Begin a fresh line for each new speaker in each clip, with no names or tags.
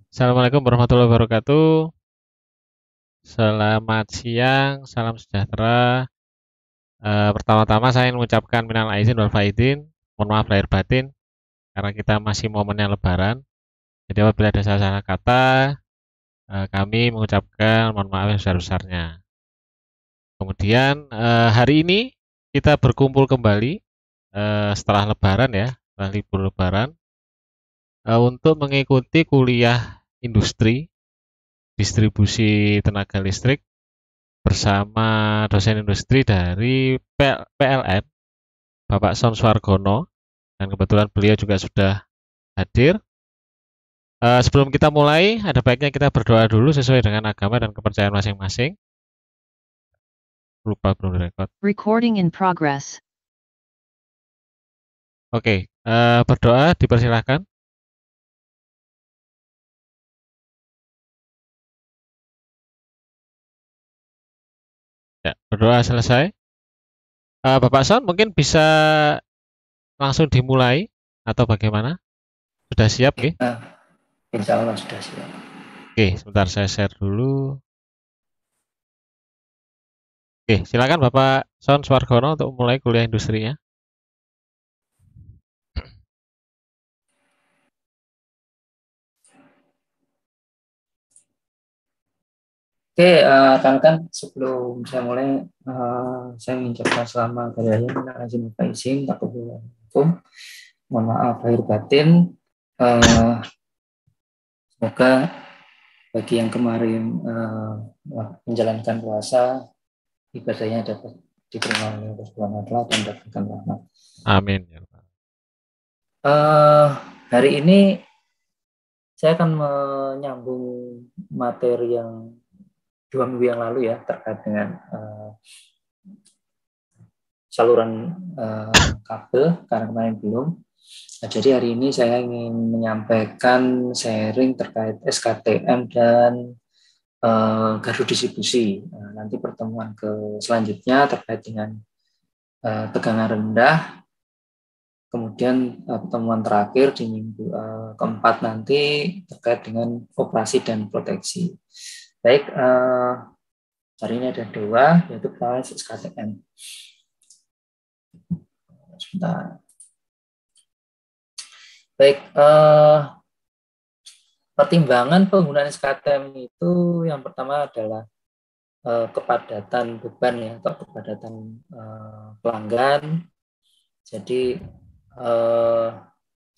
Assalamualaikum warahmatullahi wabarakatuh. Selamat siang, salam sejahtera. Pertama-tama saya ingin mengucapkan minal aizin wal faizin. Mohon maaf lahir batin karena kita masih momennya Lebaran. Jadi apabila ada salah-salah kata, kami mengucapkan mohon maaf yang sebesar-besarnya. Kemudian hari ini kita berkumpul kembali setelah Lebaran ya, setelah libur Lebaran, untuk mengikuti kuliah industri distribusi tenaga listrik bersama dosen industri dari PLN, Bapak Son Swargono, dan kebetulan beliau juga sudah hadir. Sebelum kita mulai, ada baiknya kita berdoa dulu sesuai dengan agama dan kepercayaan masing-masing. Lupa belum direkod.
Recording in progress.
Oke, berdoa dipersilahkan. Ya, berdoa selesai. Bapak Son mungkin bisa langsung dimulai atau bagaimana? Sudah siap, nggih?
Nah, insya Allah sudah siap.
Oke, sebentar saya share dulu. Oke, silakan Bapak Son Swargono untuk mulai kuliah industrinya.
Oke, rekan-rekan, sebelum saya mulai, saya ingin ucapkan selamat hari raya minal aidin wal faizin, takabbulallahu. Mohon maaf lahir batin. Semoga bagi yang kemarin menjalankan puasa, ibadahnya dapat diterima oleh Allah Subhanahu wa Ta'ala dan dapatkan rahmat.
Amin.
Hari ini saya akan menyambung materi yang 2 minggu yang lalu ya, terkait dengan saluran kabel, karena kemarin belum. Nah, jadi hari ini saya ingin menyampaikan sharing terkait SKTM dan gardu distribusi. Nanti pertemuan selanjutnya terkait dengan tegangan rendah. Kemudian pertemuan terakhir di minggu keempat nanti terkait dengan operasi dan proteksi. Baik, hari ini ada 2, yaitu pertama SKTM. Sebentar. Baik, pertimbangan penggunaan SKTM itu yang pertama adalah kepadatan beban ya, atau kepadatan pelanggan. Jadi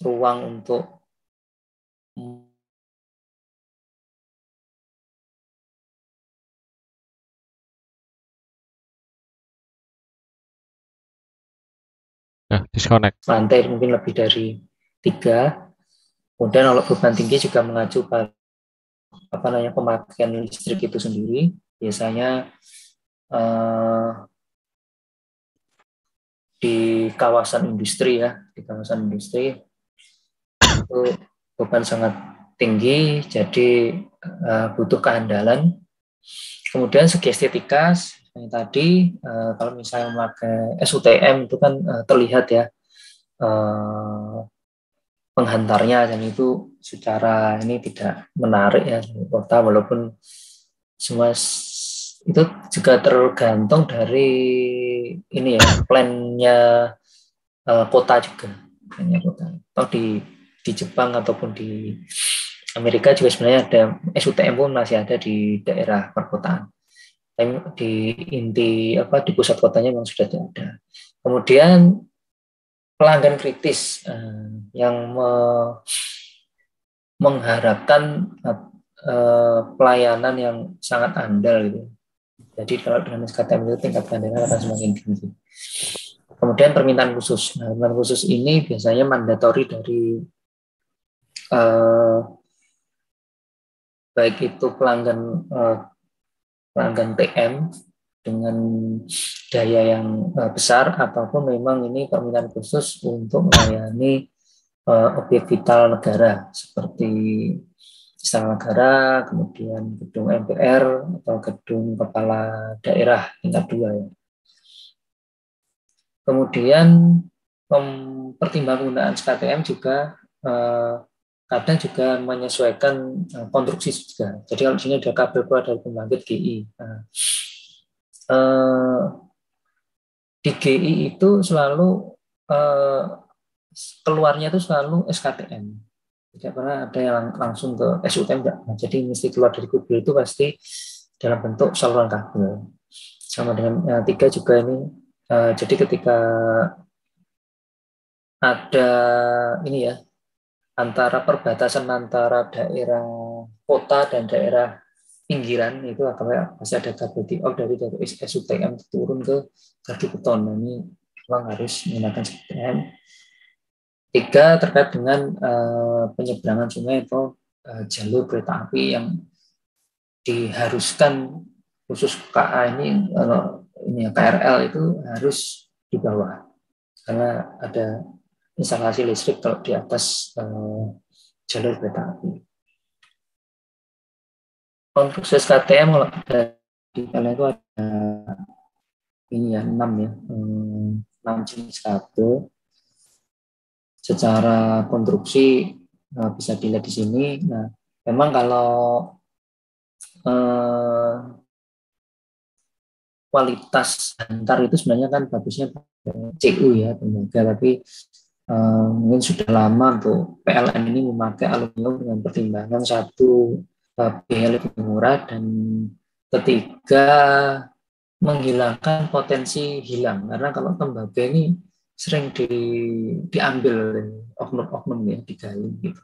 ruang untuk
Disconnect.
Lantai mungkin lebih dari 3. Kemudian kalau beban tinggi juga mengacu pada pemakaian listrik itu sendiri. Biasanya di kawasan industri ya, di kawasan industri itu beban sangat tinggi, jadi butuh keandalan. Kemudian segi estetika yang tadi, kalau misalnya memakai SUTM itu kan terlihat ya penghantarnya, dan itu secara ini tidak menarik ya di kota, walaupun semua itu juga tergantung dari ini ya, plannya kota juga, plannya kota. Atau di Jepang ataupun di Amerika juga sebenarnya ada SUTM pun masih ada di daerah perkotaan. Di inti di pusat kotanya memang sudah ada. Kemudian pelanggan kritis yang mengharapkan pelayanan yang sangat andal gitu. Jadi kalau dengan SKTM itu tingkat keandalan akan semakin tinggi. Kemudian permintaan khusus. Nah, permintaan khusus ini biasanya mandatori dari baik itu pelanggan TM dengan daya yang besar, ataupun memang ini permintaan khusus untuk melayani objek vital negara seperti istana negara, kemudian gedung MPR atau gedung kepala daerah tingkat 2 ya. Kemudian pertimbangan penggunaan SKTM juga kadang juga menyesuaikan konstruksi juga. Jadi kalau di sini ada kabel keluar dari pembangkit GI. Nah, di GI itu selalu eh, keluarnya itu selalu SKTM. Tidak pernah ada yang langsung ke SUTM. Nah, jadi mesti keluar dari kubel itu pasti dalam bentuk saluran kabel. Sama dengan tiga juga ini. Jadi ketika ada ini ya, antara perbatasan antara daerah kota dan daerah pinggiran itu pasti ada kabel di out dari SUTM turun ke gardu beton. Nah, ini memang harus menggunakan SUTM. Tiga, terkait dengan penyeberangan sungai atau jalur kereta api yang diharuskan khusus KA ini KRL itu harus di bawah karena ada instalasi listrik kalau di atas jalur kereta api. Untuk SKTM kalau di kalian itu ada ini ya 6 ya 6 jenis kabel. Secara konstruksi bisa dilihat di sini. Nah, memang kalau kualitas antar itu sebenarnya kan bagusnya CU ya tembaga, tapi mungkin sudah lama untuk PLN ini memakai aluminium dengan pertimbangan satu biaya lebih murah dan ketiga menghilangkan potensi hilang karena kalau tembaga ini sering diambil oleh oknum-oknum ya digali gitu.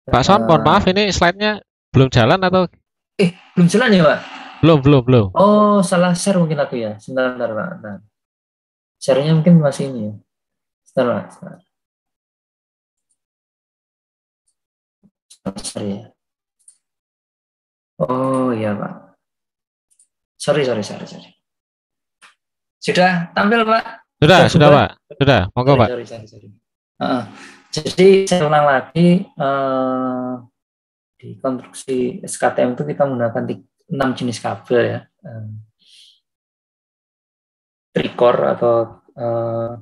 Pak Son, mohon maaf ini slide-nya belum jalan atau
Belum jalan ya Pak?
belum.
Oh, salah share mungkin aku ya. Sebentar Pak. Nah, share-nya mungkin masih ini ya. Sebentar Pak. Share ya. Oh iya Pak. Sorry. Sudah tampil Pak?
Sudah Pak. Sudah, monggo Pak.
Sorry. Jadi saya ulang lagi di konstruksi SKTM itu kita menggunakan 6 jenis kabel ya. Tricor atau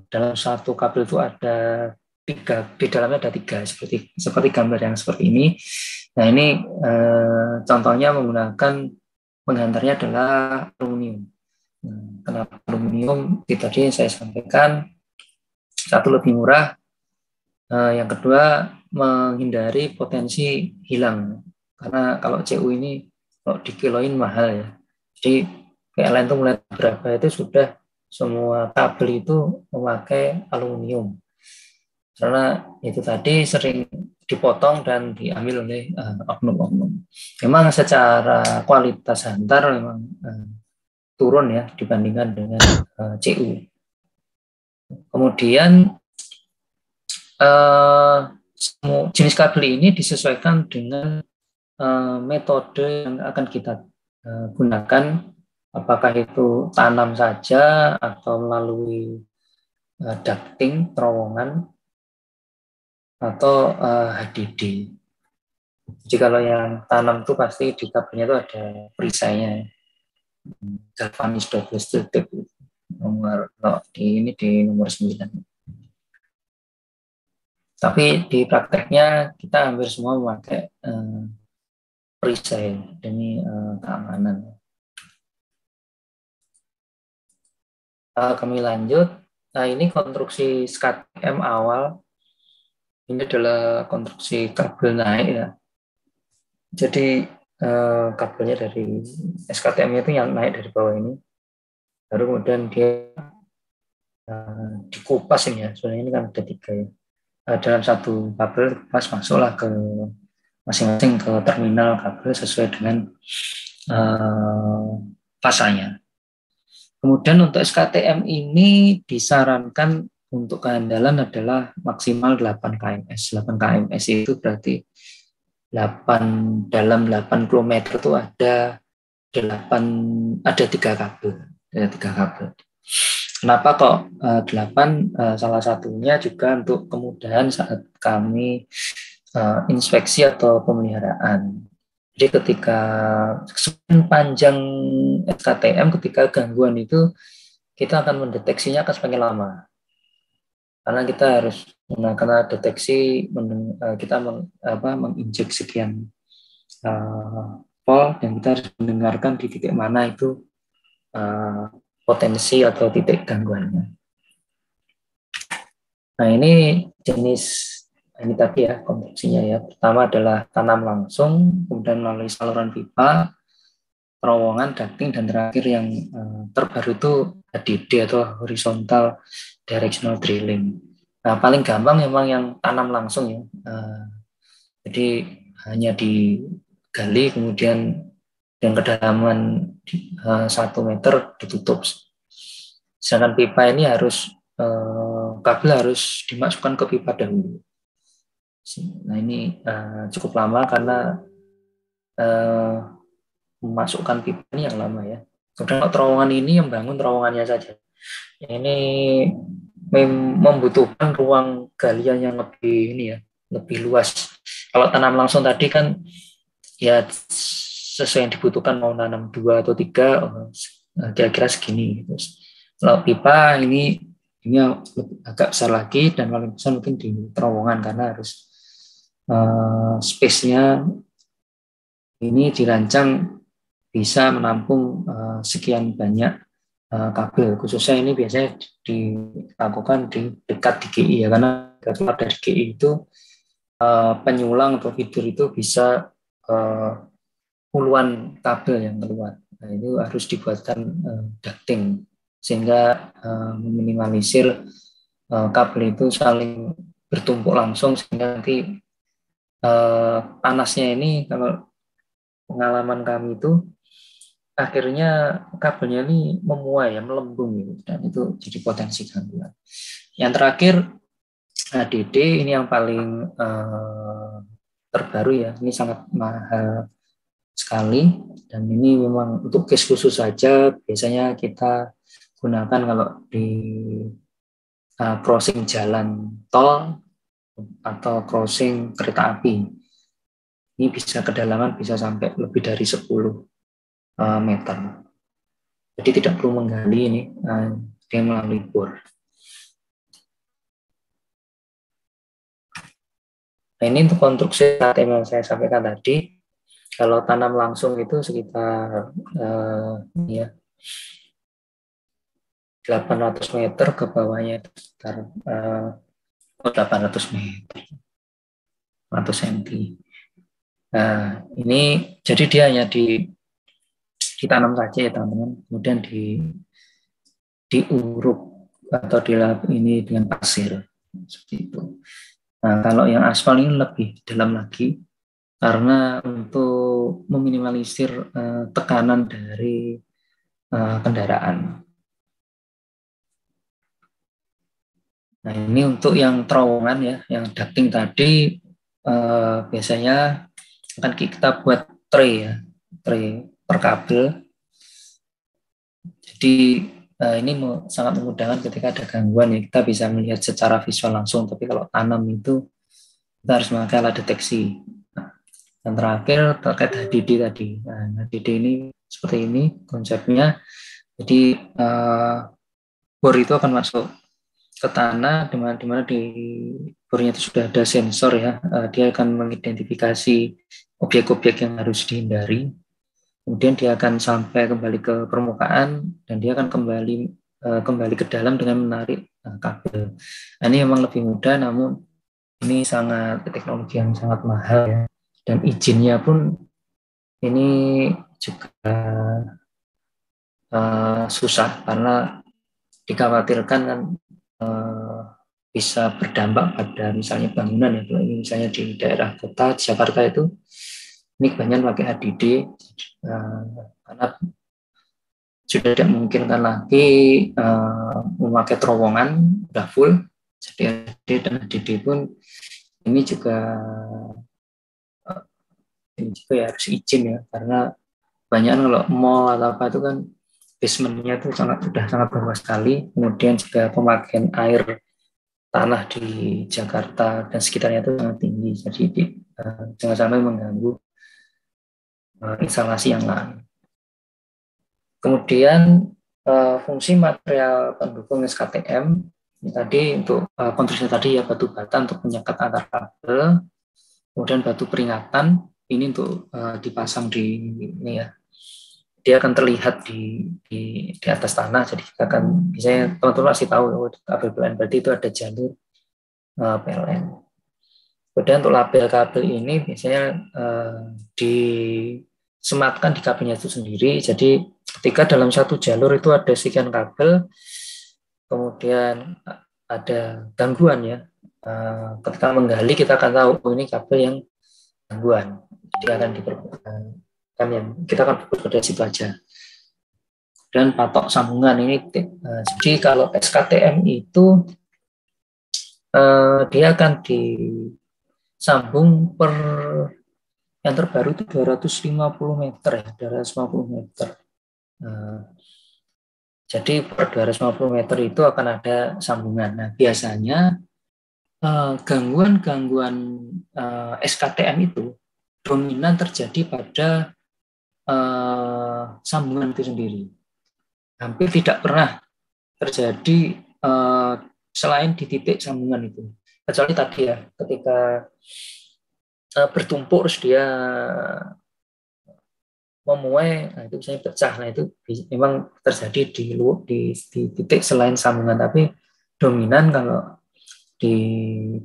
dalam satu kabel itu ada tiga, di dalamnya ada tiga seperti gambar yang seperti ini. Nah ini contohnya menggunakan penghantarnya adalah aluminium. Kenapa aluminium? Tadi saya sampaikan satu lebih murah, yang kedua menghindari potensi hilang karena kalau CU ini kalau dikiloin mahal ya. Jadi PLN itu mulai berapa itu sudah semua kabel itu memakai aluminium karena itu tadi sering dipotong dan diambil oleh oknum-oknum. Memang secara kualitas hantar memang turun ya dibandingkan dengan CU. Kemudian jenis kabel ini disesuaikan dengan metode yang akan kita gunakan, apakah itu tanam saja atau melalui ducting, terowongan, atau HDD. Jadi kalau yang tanam itu pasti di kabelnya itu ada perisainya, galvanis double strip nomor di nomor 9. Tapi di prakteknya kita hampir semua memakai perisai demi keamanan. Kami lanjut. Nah ini konstruksi SKTM awal. Ini adalah konstruksi kabel naik ya. Jadi kabelnya dari SKTM-nya itu yang naik dari bawah ini. Baru kemudian dia dikupas ini ya. Soalnya ini kan ada 3 ya. Dalam satu kabel pas masuklah ke masing-masing ke terminal kabel sesuai dengan pasanya. Kemudian untuk SKTM ini disarankan untuk kehandalan adalah maksimal 8 kms. 8 kms itu berarti 8 dalam 80 meter itu ada 3 kabel. Ada 3 kabel. Kenapa kok 8? Salah satunya juga untuk kemudahan saat kami inspeksi atau pemeliharaan. Jadi ketika panjang SKTM ketika gangguan itu kita akan mendeteksinya akan semakin lama. karena kita harus karena deteksi kita menginjek sekian volt, dan kita harus mendengarkan di titik mana itu potensi atau titik gangguannya. Nah, ini jenis ini tadi ya konstruksinya ya. Pertama adalah tanam langsung, kemudian melalui saluran pipa, terowongan, ducting, dan terakhir yang terbaru itu HDD atau horizontal directional drilling. Nah, paling gampang memang yang tanam langsung ya. Jadi hanya digali kemudian dengan kedalaman 1 meter ditutup. Sedangkan pipa ini harus kabel harus dimasukkan ke pipa dahulu. Nah, ini cukup lama karena memasukkan pipa ini yang lama ya. Kemudian terowongan ini yang bangun terowongannya saja. Ini membutuhkan ruang galian yang lebih ini ya, lebih luas. Kalau tanam langsung tadi kan ya sesuai yang dibutuhkan, mau nanam 2 atau 3 kira-kira segini. Terus kalau pipa ini agak besar lagi, dan paling besar mungkin di terowongan karena harus space-nya ini dirancang bisa menampung sekian banyak kabel. Khususnya ini biasanya dilakukan di dekat DGI ya, karena keluar dari DGI itu penyulang atau feeder itu bisa puluhan kabel yang keluar. Nah, itu harus dibuatkan ducting sehingga meminimalisir kabel itu saling bertumpuk langsung, sehingga nanti panasnya ini, kalau pengalaman kami itu akhirnya kabelnya ini memuai ya, melembung gitu, dan itu jadi potensi gangguan. Yang terakhir HDD, ini yang paling terbaru ya, ini sangat mahal sekali, dan ini memang untuk case khusus saja biasanya kita gunakan kalau di crossing jalan tol atau crossing kereta api. Ini bisa kedalaman bisa sampai lebih dari 10 meter. Jadi tidak perlu menggali ini, dia melalui bor. Nah, ini untuk konstruksi yang saya sampaikan tadi. Kalau tanam langsung itu sekitar 800 meter ke bawahnya itu sekitar 800 meter, 100 cm. Nah, ini jadi dia hanya ditanam saja ya teman-teman, kemudian diuruk atau dilap ini dengan pasir seperti itu. Nah, kalau yang aspal ini lebih dalam lagi karena untuk meminimalisir tekanan dari kendaraan. Nah, ini untuk yang terowongan ya, yang ducting tadi biasanya akan kita buat tray ya, tray per kabel. Jadi ini sangat memudahkan ketika ada gangguan ya, kita bisa melihat secara visual langsung. Tapi kalau tanam itu kita harus memakai alat deteksi. Nah, yang terakhir terkait HDD tadi. Nah, HDD ini seperti ini konsepnya. Jadi bor itu akan masuk ke tanah, di mana di bornya itu sudah ada sensor ya. Dia akan mengidentifikasi objek-objek yang harus dihindari. Kemudian dia akan sampai kembali ke permukaan, dan dia akan kembali ke dalam dengan menarik kabel. Nah, ini memang lebih mudah, namun ini sangat teknologi yang sangat mahal ya. Dan izinnya pun ini juga susah karena dikhawatirkan kan bisa berdampak pada misalnya bangunan ya. Misalnya di daerah kota Jakarta itu ini kebanyakan pakai HDD karena sudah tidak memungkinkan lagi memakai terowongan udah full. Jadi HDD dan HDD pun ini juga ya harus izin ya, karena banyak kalau mall atau apa itu kan basementnya itu sudah sangat bawah sekali. Kemudian juga pemakaian air tanah di Jakarta dan sekitarnya itu sangat tinggi, jadi jangan sampai mengganggu instalasi yang lain. Kemudian fungsi material pendukung SKTM Ini tadi untuk konstruksi tadi ya, batu bata untuk menyekat antar kabel, kemudian batu peringatan ini untuk dipasang di ini ya. Dia akan terlihat di atas tanah, jadi kita akan misalnya teman-teman masih tahu kabel PLN berarti itu ada jalur PLN. Kemudian untuk label kabel ini biasanya disematkan di kabelnya itu sendiri. Jadi ketika dalam satu jalur itu ada sekian kabel, kemudian ada gangguan ya. Ketika menggali kita akan tahu ini kabel yang gangguan. Jadi akan kan yang kita akan fokus pada situ aja. Dan patok sambungan ini, jadi kalau SKTM itu dia akan disambung per yang terbaru itu 250 meter ya, 250 meter. Jadi per 250 meter itu akan ada sambungan. Nah, biasanya gangguan-gangguan SKTM itu dominan terjadi pada sambungan itu sendiri. Hampir tidak pernah terjadi selain di titik sambungan itu. Kecuali tadi ya, ketika bertumpuk terus dia memuai, nah itu misalnya pecah, nah itu memang terjadi di titik selain sambungan. Tapi dominan kalau di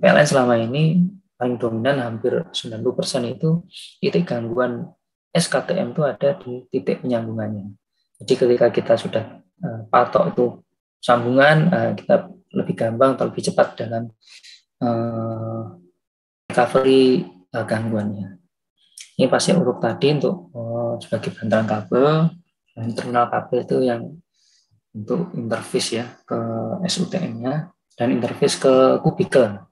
PLN selama ini paling dominan hampir 90% itu titik gangguan SKTM itu ada di titik penyambungannya. Jadi ketika kita sudah patok itu sambungan, kita lebih gampang atau lebih cepat dalam recovery gangguannya. Ini pasti urut tadi untuk sebagai bantalan kabel, dan terminal kabel itu yang untuk interface ya ke SUTM-nya dan interface ke kubikel.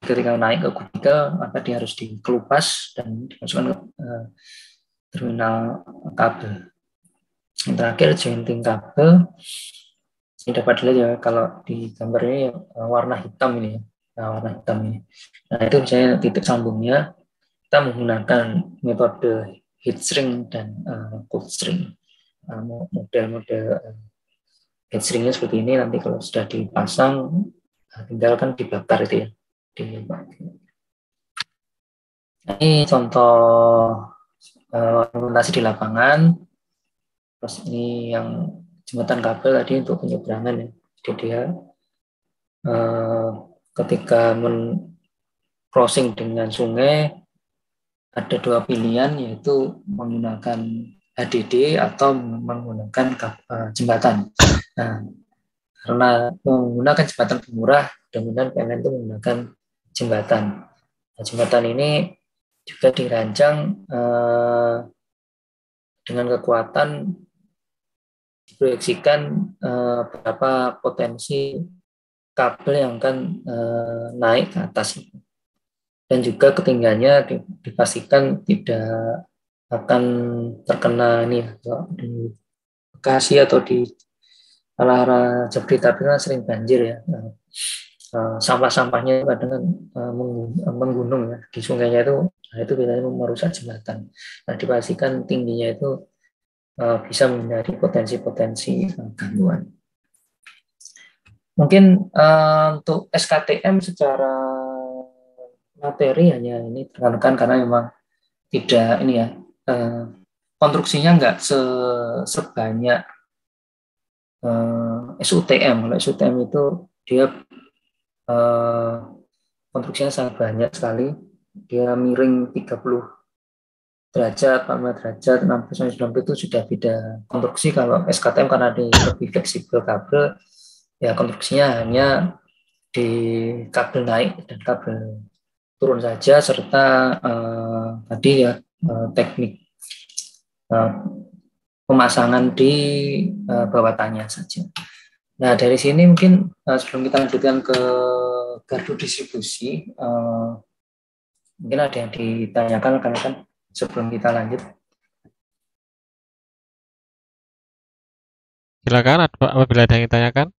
Ketika naik ke kubikel, maka dia harus dikelupas dan dimasukkan ke terminal kabel. Yang terakhir jointing kabel. Ini dapat dilihat ya kalau di gambar ini warna hitam ini ya. Nah, warna hitam ini. Nah, itu misalnya titik sambungnya, kita menggunakan metode heat shrink dan cold shrink. Model-model heat shrinknya seperti ini, nanti kalau sudah dipasang tinggal kan dibakar itu ya. Ini contoh implementasi di lapangan. Terus ini yang jembatan kabel tadi untuk penyeberangan ya. Jadi dia ketika crossing dengan sungai ada dua pilihan, yaitu menggunakan HDD atau menggunakan jembatan. Nah, karena menggunakan jembatan pemurah, mudah-mudahan PLN itu menggunakan jembatan. Nah, jembatan ini juga dirancang dengan kekuatan diproyeksikan berapa potensi kabel yang akan naik ke atas, dan juga ketinggiannya dipastikan tidak akan terkena ini di Bekasi atau di arah Jabodetabek kan sering banjir ya. Sampah-sampahnya kadang menggunung ya di sungainya itu, nah itu biasanya merusak jembatan. Nah, dipastikan tingginya itu bisa menghindari potensi-potensi gangguan. Mungkin untuk SKTM secara materi hanya ini tekankan karena memang tidak ini ya, konstruksinya enggak sebanyak SUTM. Kalau SUTM itu dia konstruksinya sangat banyak sekali, dia miring 30 derajat, 45 derajat, 60-90 itu sudah beda konstruksi. Kalau SKTM karena dia lebih fleksibel kabel, ya konstruksinya hanya di kabel naik dan kabel turun saja, serta tadi ya teknik pemasangan di bawah tanah saja. Nah, dari sini mungkin sebelum kita lanjutkan ke gardu distribusi, mungkin ada yang ditanyakan rekan-rekan sebelum kita lanjut.
Silakan apabila ada yang ditanyakan.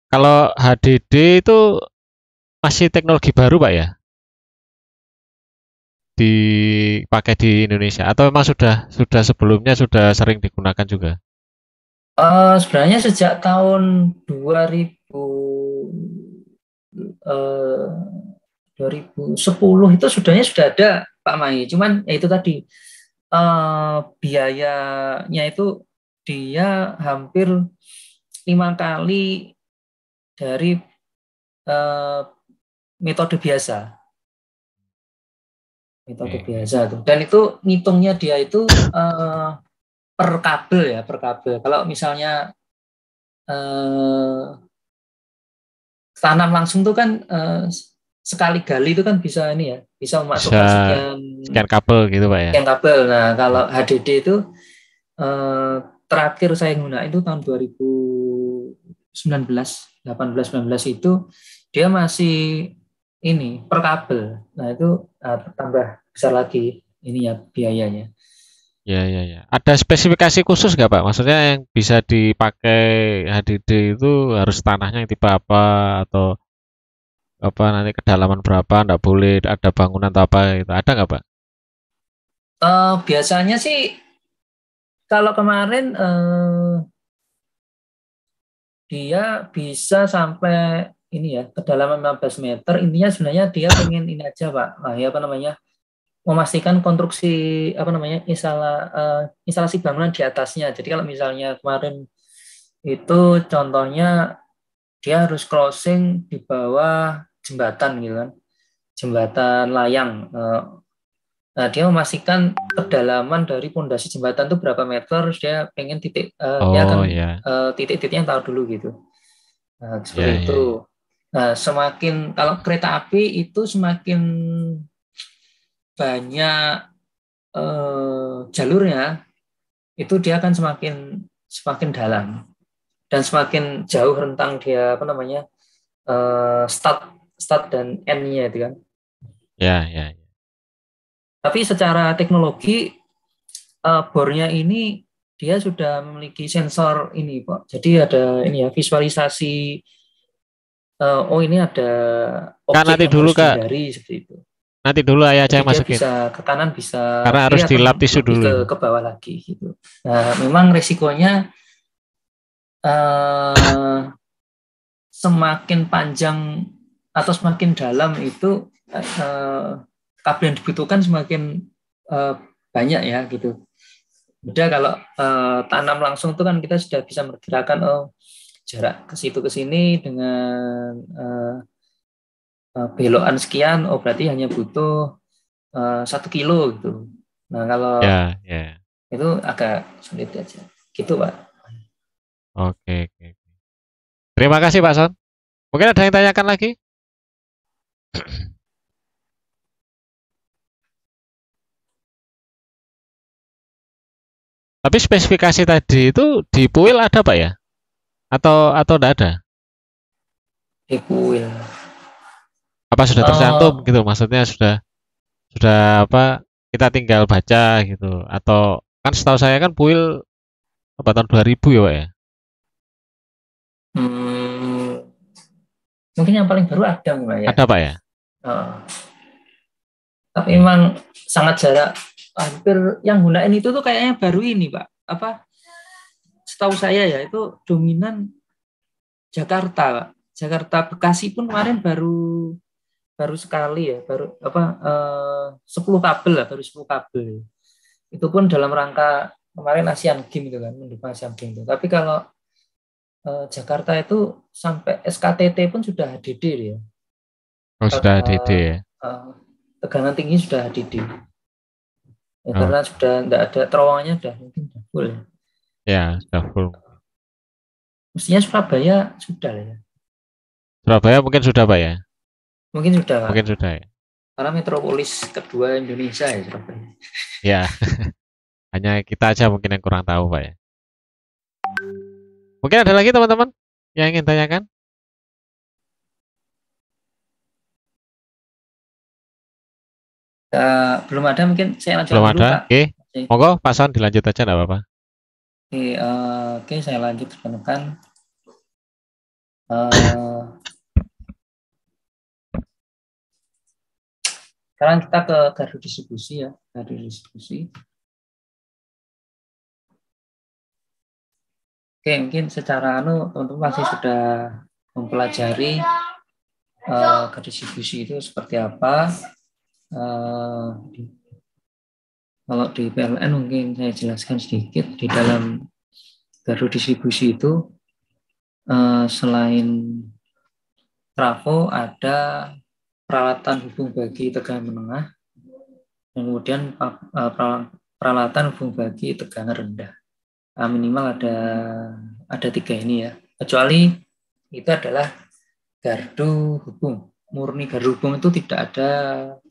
Kalau HDD itu masih teknologi baru, Pak ya? dipakai di Indonesia atau memang sudah sebelumnya sudah sering digunakan juga?
Sebenarnya sejak tahun 2000 eh, 2010 itu sudah ada Pak Mai. Cuman ya itu tadi biayanya itu dia hampir 5 kali dari eh, metode biasa. Metode
Oke.
biasa tuh. Dan itu ngitungnya dia itu per kabel ya, per kabel. Kalau misalnya eh, tanam langsung tuh kan sekali gali itu kan bisa ini ya, bisa
Bisa
memasukkan sekian
scan kabel gitu Pak ya?
sekian kabel. Nah,
Ya.
kalau HDD itu eh, terakhir saya gunain itu tahun 2019, 18, 19 itu dia masih ini per kabel. Nah, itu tambah besar lagi ini ya biayanya.
Ya, ya, ya. Ada spesifikasi khusus nggak Pak? Maksudnya yang bisa dipakai HDD itu harus tanahnya yang tipe apa atau apa nanti kedalaman berapa? Nggak boleh ada bangunan atau apa gitu. Ada nggak Pak?
Biasanya sih kalau kemarin dia bisa sampai ini ya kedalaman 15 meter. Intinya sebenarnya dia pengen ini aja Pak. Nah, ya apa namanya? Memastikan konstruksi apa namanya instalasi bangunan di atasnya. Jadi kalau misalnya kemarin itu contohnya dia harus crossing di bawah jembatan gitu kan, jembatan layang. Nah, dia memastikan kedalaman dari pondasi jembatan itu berapa meter. Dia pengen dia
Oh
akan
ya,
titik-titiknya tahu dulu gitu. Nah,
ya,
seperti
ya, ya.
itu. Nah, semakin kalau kereta api itu semakin banyak jalurnya itu dia akan semakin semakin dalam dan semakin jauh rentang dia apa namanya start start dan end-nya itu kan.
Ya, ya, ya.
Tapi secara teknologi bornya ini dia sudah memiliki sensor ini Pak. Jadi ada ini ya visualisasi oh ini ada
Kak
objek
nanti
yang
dulu
harus
Kak,
dihindari seperti itu.
nanti dulu ayah aja
Jadi
yang
dia
masukin.
bisa ke kanan, bisa
Karena
kiri
harus
atau
dilap tisu
lebih
dulu
ke
ini.
ke bawah lagi gitu. Nah, memang resikonya eh, semakin panjang atau semakin dalam itu kabel yang dibutuhkan semakin eh, banyak ya gitu. Beda kalau tanam langsung itu kan kita sudah bisa memperkirakan oh jarak ke situ ke sini dengan belokan sekian, oh berarti hanya butuh 1 kilo gitu. Nah kalau
Ya, ya.
itu agak sulit aja, gitu Pak.
Oke, oke. Terima kasih Pak Son. Mungkin ada yang tanyakan lagi? Tapi spesifikasi tadi itu di Puil ada Pak ya? Atau enggak ada?
Equil.
Apa sudah tercantum
Uh,
gitu? Maksudnya sudah apa? Kita tinggal baca gitu. Atau kan setahu saya kan Puil apa tahun 2000 ya Pak ya?
hmm, mungkin yang paling baru ada Mbak ya.
Ada Pak ya?
Uh, tapi
Oke.
memang sangat jarak hampir yang gunain itu tuh kayaknya baru ini Pak. Apa setahu saya ya itu dominan Jakarta Pak. Jakarta Bekasi pun kemarin baru baru sekali ya, baru apa 10 kabel lah, baru 10 kabel. Itu pun dalam rangka kemarin Asian Games itu kan, mendukung Asian Games itu. Tapi kalau Jakarta itu sampai SKTT pun sudah HDD ya.
Oh sudah DD
Eh,
ya?
eh, tegangan tinggi sudah HDD. Ya, karena
Oke.
sudah tidak ada terowongannya sudah mungkin sudah full ya.
Ya sudah full.
Mestinya Surabaya sudah ya.
Surabaya mungkin sudah Pak ya?
Mungkin sudah Pak.
Mungkin sudah ya?
Karena metropolis kedua Indonesia ya Surabaya.
Ya, hanya kita aja mungkin yang kurang tahu Pak ya. Mungkin ada lagi teman-teman yang ingin tanyakan?
Belum ada mungkin saya
Belum
lanjutkan dulu
ada?
Pak.
Oke.
Oke,
Monggo Pak Son dilanjut aja enggak apa-apa.
oke, saya lanjut tekan. Eh, Sekarang kita ke gardu distribusi ya, gardu distribusi. Oke, mungkin secara teman-teman masih sudah mempelajari gardu distribusi itu seperti apa. Kalau di PLN mungkin saya jelaskan sedikit. Di dalam gardu distribusi itu selain trafo ada peralatan hubung bagi tegangan menengah, kemudian peralatan hubung bagi tegangan rendah. Minimal ada 3 ini ya. Kecuali itu adalah gardu hubung. Murni gardu hubung itu tidak ada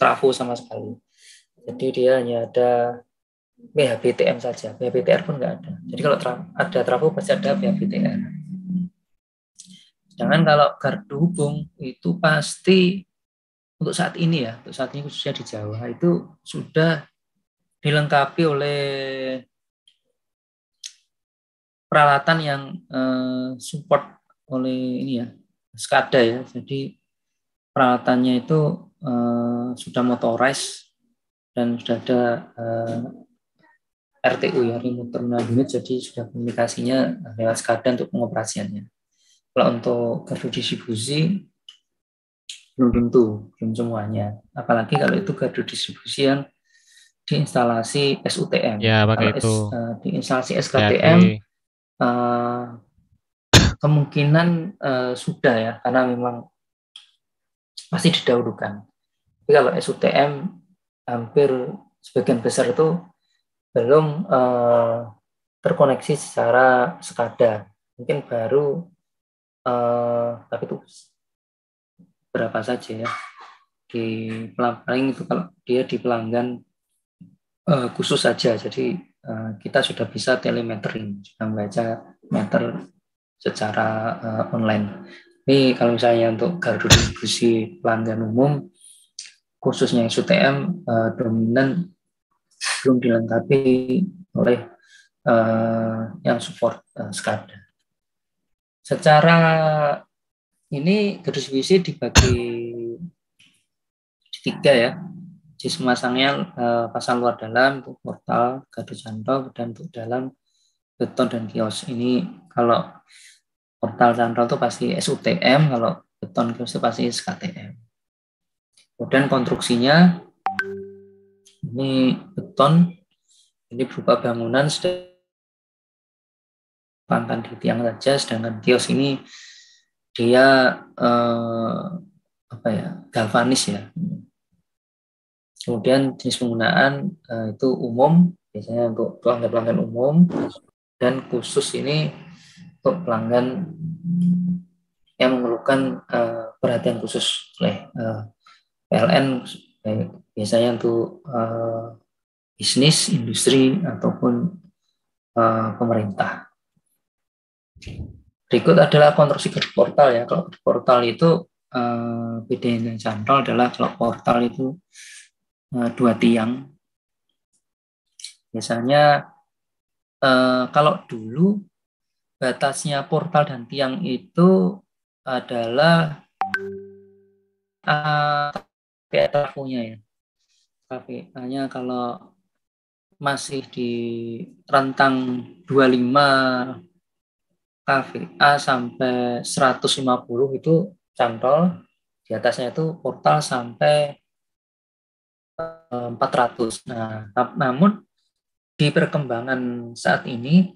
trafo sama sekali. Jadi dia hanya ada PHBTM saja. PHBTR pun nggak ada. Jadi kalau ada trafo pasti ada PHBTR. Sedangkan kalau gardu hubung itu pasti untuk saat ini ya, untuk saat ini khususnya di Jawa itu sudah dilengkapi oleh peralatan yang support oleh ini ya, SCADA ya. Jadi peralatannya itu sudah motorized dan sudah ada RTU ya, remote terminal unit, jadi sudah komunikasinya lewat SCADA untuk pengoperasiannya. Kalau untuk gardu distribusi belum tentu, belum semuanya. Apalagi kalau itu gardu distribusi yang diinstalasi SUTM.
Ya, pakai
Kalau
itu.
diinstalasi
Hati-hati.
SKTM kemungkinan sudah ya, karena memang masih didahulukan. Tapi kalau SUTM hampir sebagian besar itu belum terkoneksi secara SCADA. Mungkin baru tapi itu berapa saja ya. Di paling itu kalau dia di pelanggan khusus saja. Jadi kita sudah bisa telemetering, sudah membaca meter secara online. Ini kalau misalnya untuk gardu distribusi pelanggan umum, khususnya SUTM dominan belum dilengkapi oleh yang support SCADA. Secara ini gardu distribusi dibagi 3 ya. Jadi memasangnya pasang luar dalam untuk portal, gardu cantol, dan untuk dalam beton dan kios. Ini kalau portal cantol itu pasti SUTM, kalau beton kios itu pasti SKTM. Kemudian konstruksinya ini beton, ini berupa bangunan sedangkan di tiang saja, sedangkan kios ini dia galvanis ya. Kemudian jenis penggunaan itu umum, biasanya untuk pelanggan-pelanggan umum, dan khusus ini untuk pelanggan yang memerlukan perhatian khusus oleh PLN, biasanya untuk bisnis, industri, ataupun pemerintah. Berikut adalah konstruksi gardu portal ya. Kalau gardu portal itu bedanya dengan cantol adalah kalau portal itu 2 tiang. Biasanya kalau dulu batasnya portal dan tiang itu adalah trafonya ya. KVA-nya kalau masih di rentang 25 KVA sampai 150 itu cantol, di atasnya itu portal sampai 400. Nah, namun di perkembangan saat ini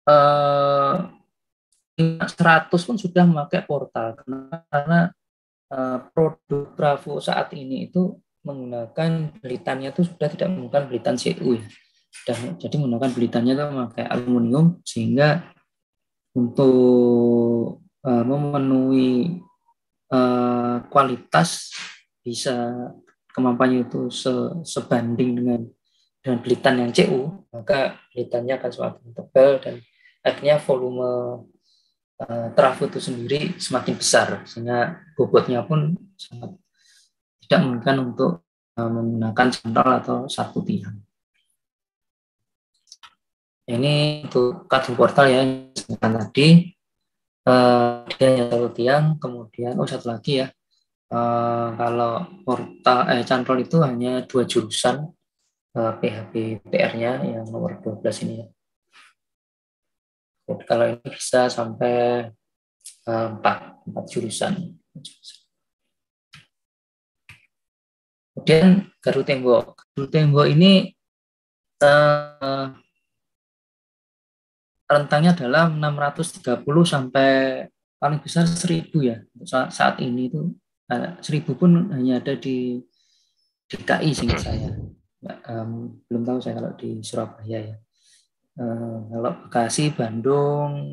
100 pun sudah memakai portal karena produk trafo saat ini itu menggunakan belitannya itu sudah tidak menggunakan belitan CU ya. Jadi menggunakan belitannya itu memakai aluminium, sehingga untuk memenuhi kualitas bisa kemampuannya itu sebanding dengan belitan yang CU, maka belitannya akan semakin tebal dan akhirnya volume trafo itu sendiri semakin besar, sehingga bobotnya pun sangat tidak memungkinkan untuk menggunakan cantol atau satu tiang. Ini untuk gardu portal ya, tadi dia hanya 1 tiang, kemudian satu lagi ya, Kalau Cantrol itu hanya 2 jurusan PHP PR-nya yang nomor 12 ini ya. Jadi kalau ini bisa sampai 4 jurusan. Kemudian gardu tembok. Gardu tembok ini rentangnya adalah 630 sampai paling besar 1000 ya. Saat ini itu 1000 pun hanya ada di DKI seingat saya. Belum tahu saya kalau di Surabaya ya. Kalau Bekasi, Bandung,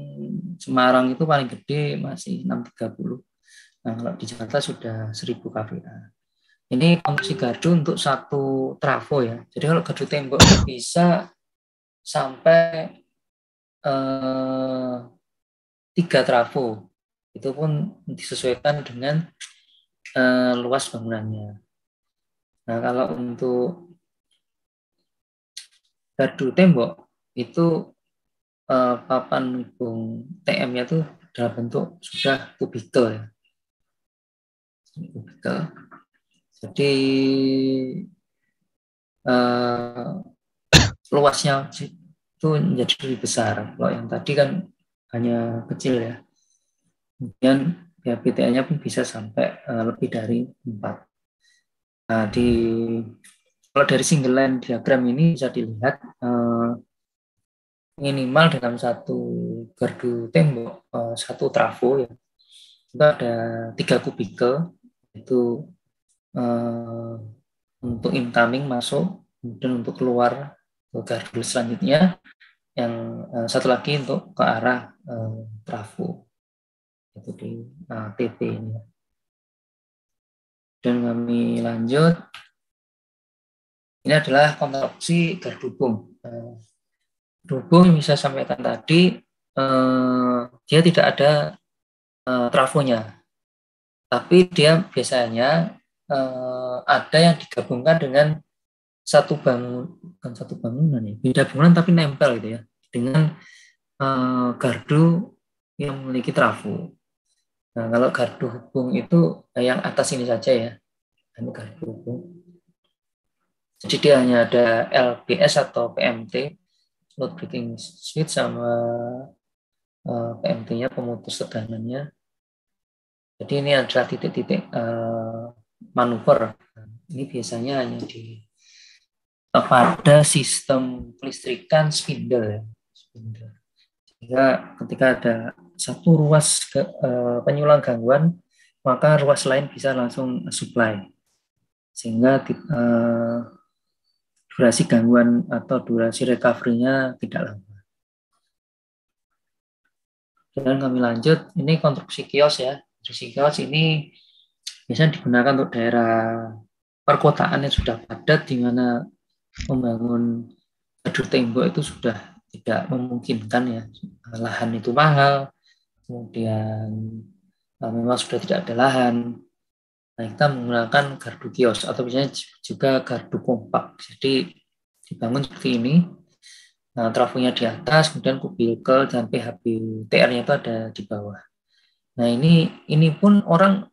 Semarang itu paling gede masih 630. Nah, kalau di Jakarta sudah 1000 kVA. Ini fungsi gardu untuk satu trafo ya. Jadi kalau gardu tembok bisa sampai 3 trafo. Itu pun disesuaikan dengan luas bangunannya. Nah, kalau untuk gardu tembok itu papan hubung TM-nya itu dalam bentuk sudah kubikel ya. Kubikel. Jadi luasnya itu menjadi lebih besar. Kalau yang tadi kan hanya kecil ya. Kemudian PTA-nya pun bisa sampai lebih dari 4. Nah, kalau dari single line diagram ini bisa dilihat minimal dalam satu gardu tembok, satu trafo ya, itu ada 3 kubikel, itu untuk incoming masuk, kemudian untuk keluar ke gardu selanjutnya, yang satu lagi untuk ke arah trafo, itu di TP ini. Dan kami lanjut, ini adalah konstruksi gardu hubung. Hubung bisa sampaikan tadi, dia tidak ada trafonya, tapi dia biasanya ada yang digabungkan dengan bukan satu bangunan ya, beda bangunan tapi nempel gitu ya, dengan gardu yang memiliki trafo. Nah, kalau gardu hubung itu yang atas ini saja ya, ini gardu hubung. Jadi dia hanya ada LBS atau PMT, load breaking switch, sama PMT-nya, pemutus tegangannya. Jadi ini adalah titik-titik manuver. Ini biasanya hanya pada sistem kelistrikan spindle ya. Sehingga ketika ada satu ruas penyulang gangguan, maka ruas lain bisa langsung supply. Sehingga durasi gangguan atau durasi recovery-nya tidak lama. Dan kami lanjut, ini konstruksi kios ya. Konstruksi kios ini biasanya digunakan untuk daerah perkotaan yang sudah padat, di mana membangun gardu tembok itu sudah tidak memungkinkan ya. Lahan itu mahal, kemudian memang sudah tidak ada lahan. Nah, kita menggunakan gardu kios atau biasanya juga gardu kompak. Jadi dibangun seperti ini. Nah, trafonya di atas, kemudian kubikel dan PHB TR-nya itu ada di bawah. Nah, ini pun orang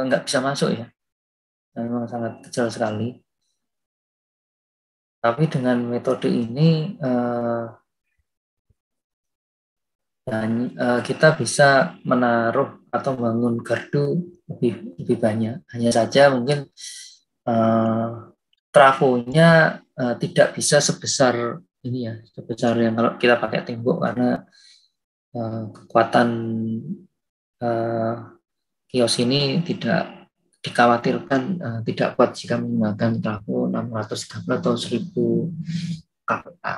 nggak bisa masuk ya. Nah, memang sangat kecil sekali. Tapi dengan metode ini kita bisa menaruh atau membangun gardu lebih banyak. Hanya saja mungkin trafonya tidak bisa sebesar ini ya, sebesar yang kalau kita pakai tembok, karena kekuatan kios ini tidak dikhawatirkan tidak kuat jika menggunakan trafo 630 atau 1000 kVA.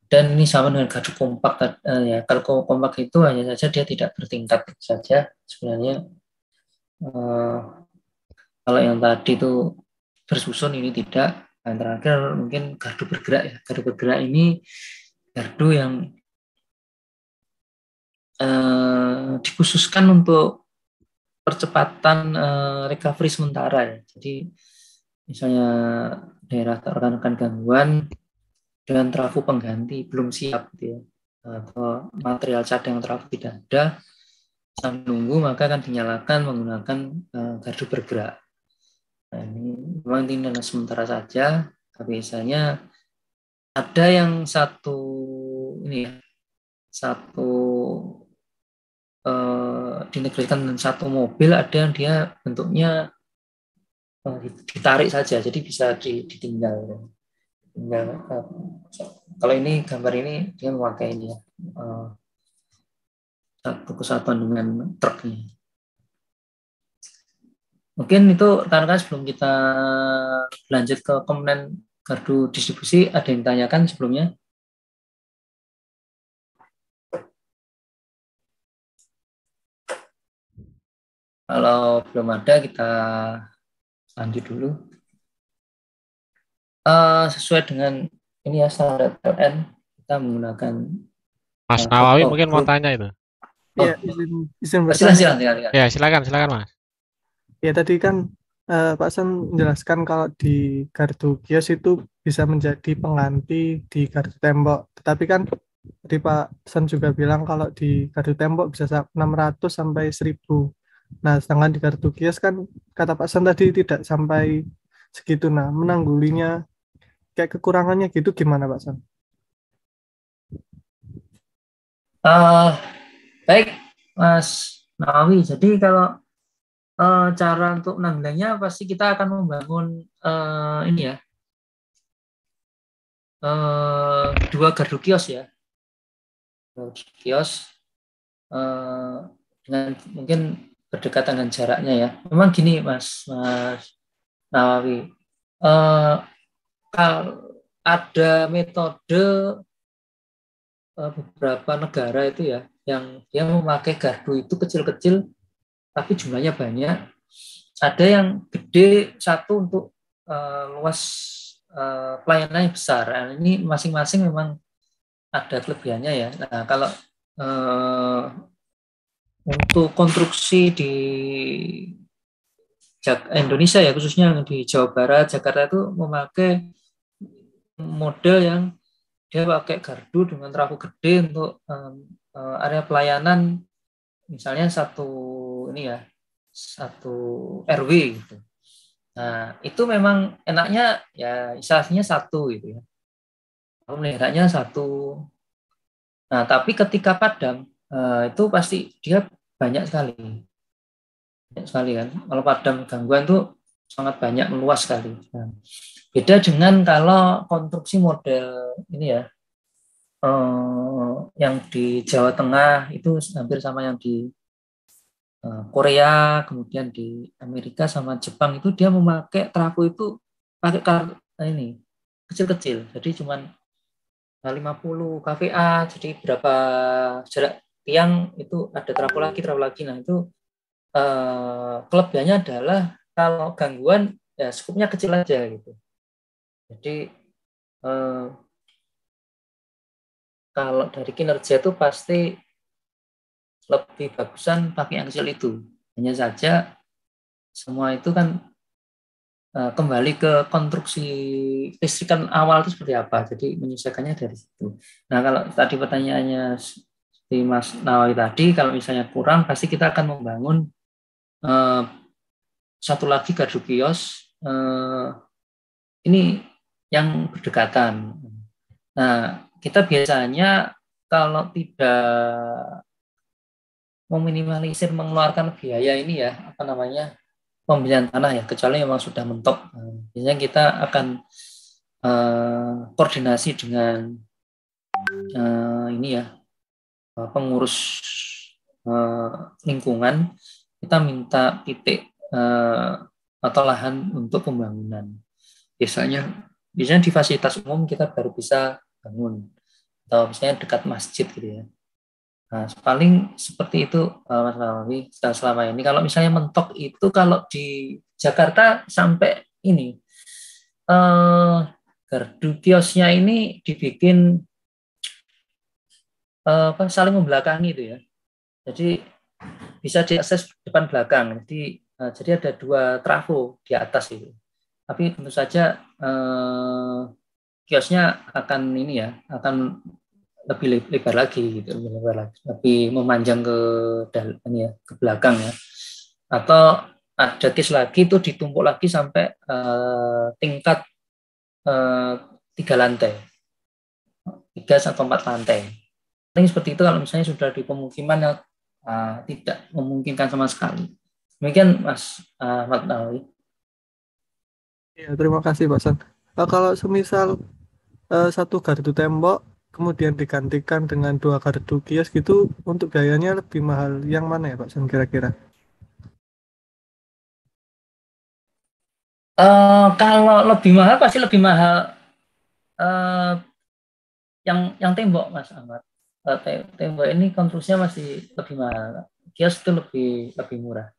Dan ini sama dengan gardu kompak ya. Kalau kompak itu hanya saja dia tidak bertingkat saja sebenarnya. Kalau yang tadi itu bersusun, ini tidak. Dan terakhir mungkin gardu bergerak ya. Gardu bergerak ini gardu yang dikhususkan untuk percepatan recovery sementara ya. Jadi misalnya daerah terkena gangguan dengan trafo pengganti belum siap gitu ya, atau material cadang trafo tidak ada, Sambil nunggu maka akan dinyalakan menggunakan gardu bergerak. Nah, ini memang ini adalah sementara saja, tapi misalnya ada yang satu ini ya, satu diintegrasikan dengan satu mobil, ada yang dia bentuknya ditarik saja, jadi bisa ditinggal. Kalau ini gambar ini dia memakai ini ya, satu kesatuan dengan truknya. Mungkin itu rekan-rekan sebelum kita lanjut ke komponen gardu distribusi, ada yang ditanyakan sebelumnya? Kalau belum ada, kita lanjut dulu. Sesuai dengan ini ya standar PLN, kita menggunakan
Mas Nawawi
auto
mungkin mau
group.
tanya itu.
Iya,
Oh,
izin
silakan,
bertanya.
silakan.
Ya, silakan Mas.
Ya tadi kan Pak San menjelaskan kalau di gardu kios itu bisa menjadi pengganti di gardu tembok. Tetapi kan tadi Pak San juga bilang kalau di gardu tembok bisa 600 sampai 1000. Nah, sedangkan di gardu kios kan kata Pak San tadi tidak sampai segitu. Nah, menanggulinya kayak kekurangannya gitu gimana Pak San?
Baik, Mas Nawawi. Jadi kalau cara untuk menanggulanginya pasti kita akan membangun ini ya, dua gardu kios ya, kios dengan mungkin berdekatan dengan jaraknya ya. Memang gini Mas Nawawi, kalau ada metode beberapa negara itu ya yang dia memakai gardu itu kecil-kecil tapi jumlahnya banyak. Ada yang gede satu untuk luas pelayanan yang besar. Nah, ini masing-masing memang ada kelebihannya ya. Nah, kalau untuk konstruksi di Indonesia ya, khususnya di Jawa Barat, Jakarta itu memakai model yang dia pakai gardu dengan trafo gede untuk area pelayanan, misalnya satu ini ya, satu RW gitu. Nah, itu memang enaknya ya instalasinya satu gitu ya. Melihatnya satu. Nah, tapi ketika padam itu pasti dia banyak sekali. Banyak sekali kan. Kalau padam gangguan tuh sangat banyak, meluas sekali. Nah, beda dengan kalau konstruksi model ini ya, yang di Jawa Tengah itu hampir sama yang di Korea, kemudian di Amerika sama Jepang itu dia memakai trafo itu pakai ini kecil-kecil. Jadi cuman 50 kVA, jadi berapa jarak tiang itu ada trafo lagi. Nah, itu kelebihannya adalah kalau gangguan ya skupnya kecil aja gitu. Jadi kalau dari kinerja itu pasti lebih bagusan pakai yang kecil itu. Hanya saja semua itu kan kembali ke konstruksi listrikan awal itu seperti apa. Jadi menyesuaikannya dari situ. Nah, kalau tadi pertanyaannya seperti Mas Nawawi tadi, kalau misalnya kurang pasti kita akan membangun satu lagi gardu kios ini yang berdekatan. Nah, kita biasanya kalau tidak meminimalisir mengeluarkan biaya ini ya, apa namanya, pembelian tanah ya, kecuali memang sudah mentok. Biasanya kita akan koordinasi dengan ini ya, pengurus lingkungan, kita minta titik atau lahan untuk pembangunan. Biasanya di fasilitas umum kita baru bisa bangun, atau misalnya dekat masjid gitu ya. Nah, paling seperti itu Mas Nawawi selama ini. Kalau misalnya mentok itu kalau di Jakarta sampai ini gardu kiosnya ini dibikin saling membelakangi itu ya. Jadi bisa diakses depan belakang. Jadi ada dua trafo di atas itu. Tapi tentu saja kiosnya akan ini ya, akan lebih lebar lagi gitu, lebih lebar lagi, lebih memanjang ke ini ya, ke belakang ya. Atau ada case lagi itu ditumpuk lagi sampai tingkat 3 lantai, 3 atau 4 lantai. Tapi seperti itu kalau misalnya sudah di pemukiman yang tidak memungkinkan sama sekali. Demikian Mas Ahmad Nawawi.
Ya, terima kasih Pak San. Kalau semisal satu gardu tembok kemudian digantikan dengan 2 gardu kios gitu, untuk biayanya lebih mahal yang mana ya Pak San kira-kira?
Kalau lebih mahal pasti lebih mahal yang tembok Mas Ahmad. Tembok ini konstruksinya masih lebih mahal. Kios itu lebih murah.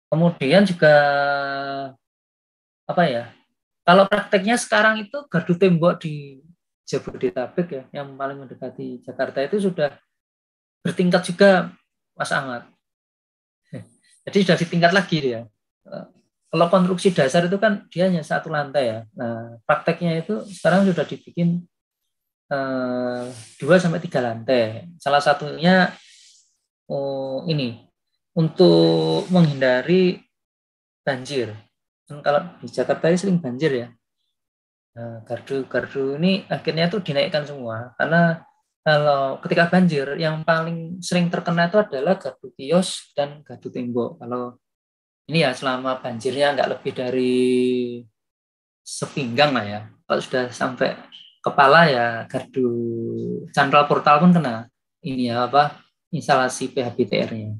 Kemudian juga apa ya? Kalau prakteknya sekarang itu gardu tembok di Jabodetabek ya, yang paling mendekati Jakarta itu sudah bertingkat juga Mas Ahmad. Jadi sudah ditingkat lagi dia. Kalau konstruksi dasar itu kan dia hanya 1 lantai ya. Nah, prakteknya itu sekarang sudah dibikin 2 sampai 3 lantai. Salah satunya ini untuk menghindari banjir. Kalau di Jakarta ini sering banjir ya. Nah, gardu-gardu ini akhirnya tuh dinaikkan semua karena kalau ketika banjir yang paling sering terkena itu adalah gardu kios dan gardu tembok. Kalau ini ya selama banjirnya nggak lebih dari sepinggang lah ya. Kalau sudah sampai kepala ya gardu central portal pun kena ini ya apa instalasi PHBTR-nya.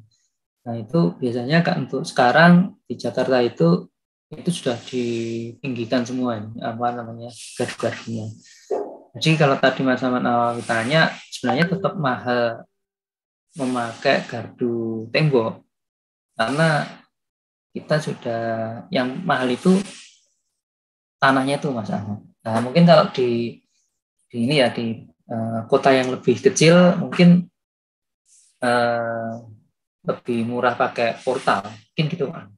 Nah itu biasanya kan untuk sekarang di Jakarta itu sudah ditinggikan semua ini, apa namanya gardu-gardunya. Jadi kalau tadi Mas Ahmad Nawawi tanya, sebenarnya tetap mahal memakai gardu tembok karena kita sudah yang mahal itu tanahnya itu Mas Ahmad. Nah mungkin kalau di ini ya di kota yang lebih kecil mungkin lebih murah pakai portal, mungkin gitu Pak.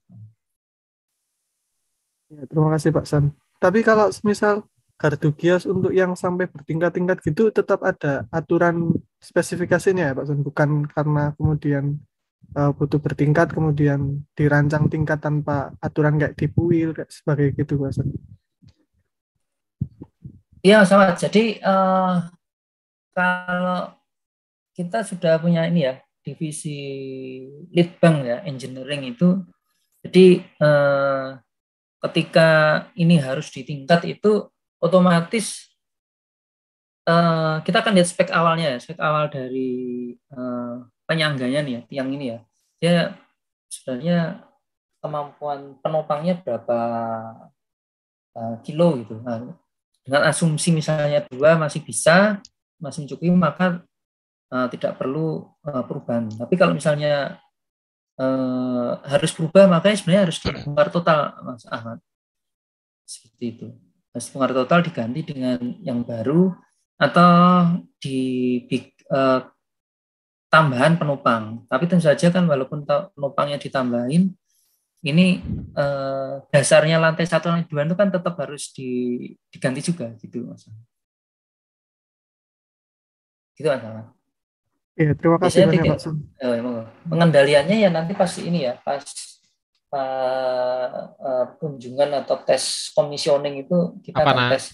Ya, terima kasih Pak San. Tapi kalau misal gardu kios untuk yang sampai bertingkat-tingkat gitu tetap ada aturan spesifikasinya ya Pak San, bukan karena kemudian butuh bertingkat kemudian dirancang tingkat tanpa aturan kayak di PUIL kayak sebagai gitu Pak San.
Iya sama. Jadi kalau kita sudah punya ini ya divisi litbang ya engineering itu, jadi ketika ini harus ditingkat itu otomatis kita akan lihat spek awalnya ya, spek awal dari penyangganya nih ya, tiang ini ya, dia sebenarnya kemampuan penopangnya berapa kilo gitu. Nah, dengan asumsi misalnya 2 masih bisa, masih mencukupi, maka tidak perlu perubahan. Tapi kalau misalnya harus berubah, makanya sebenarnya harus dibongkar total, Mas Ahmad. Seperti itu. Harus bongkar total diganti dengan yang baru atau di tambahan penopang. Tapi tentu saja kan walaupun penopangnya ditambahin, ini dasarnya lantai 1 lantai 2 itu kan tetap harus diganti juga gitu Mas. Gitu Mas.
Ya, terima kasih
Biasanya
banyak Pak San.
pengendaliannya ya nanti pas ini ya, pas kunjungan atau tes komisioning itu kita
Apa,
akan
Nak?
tes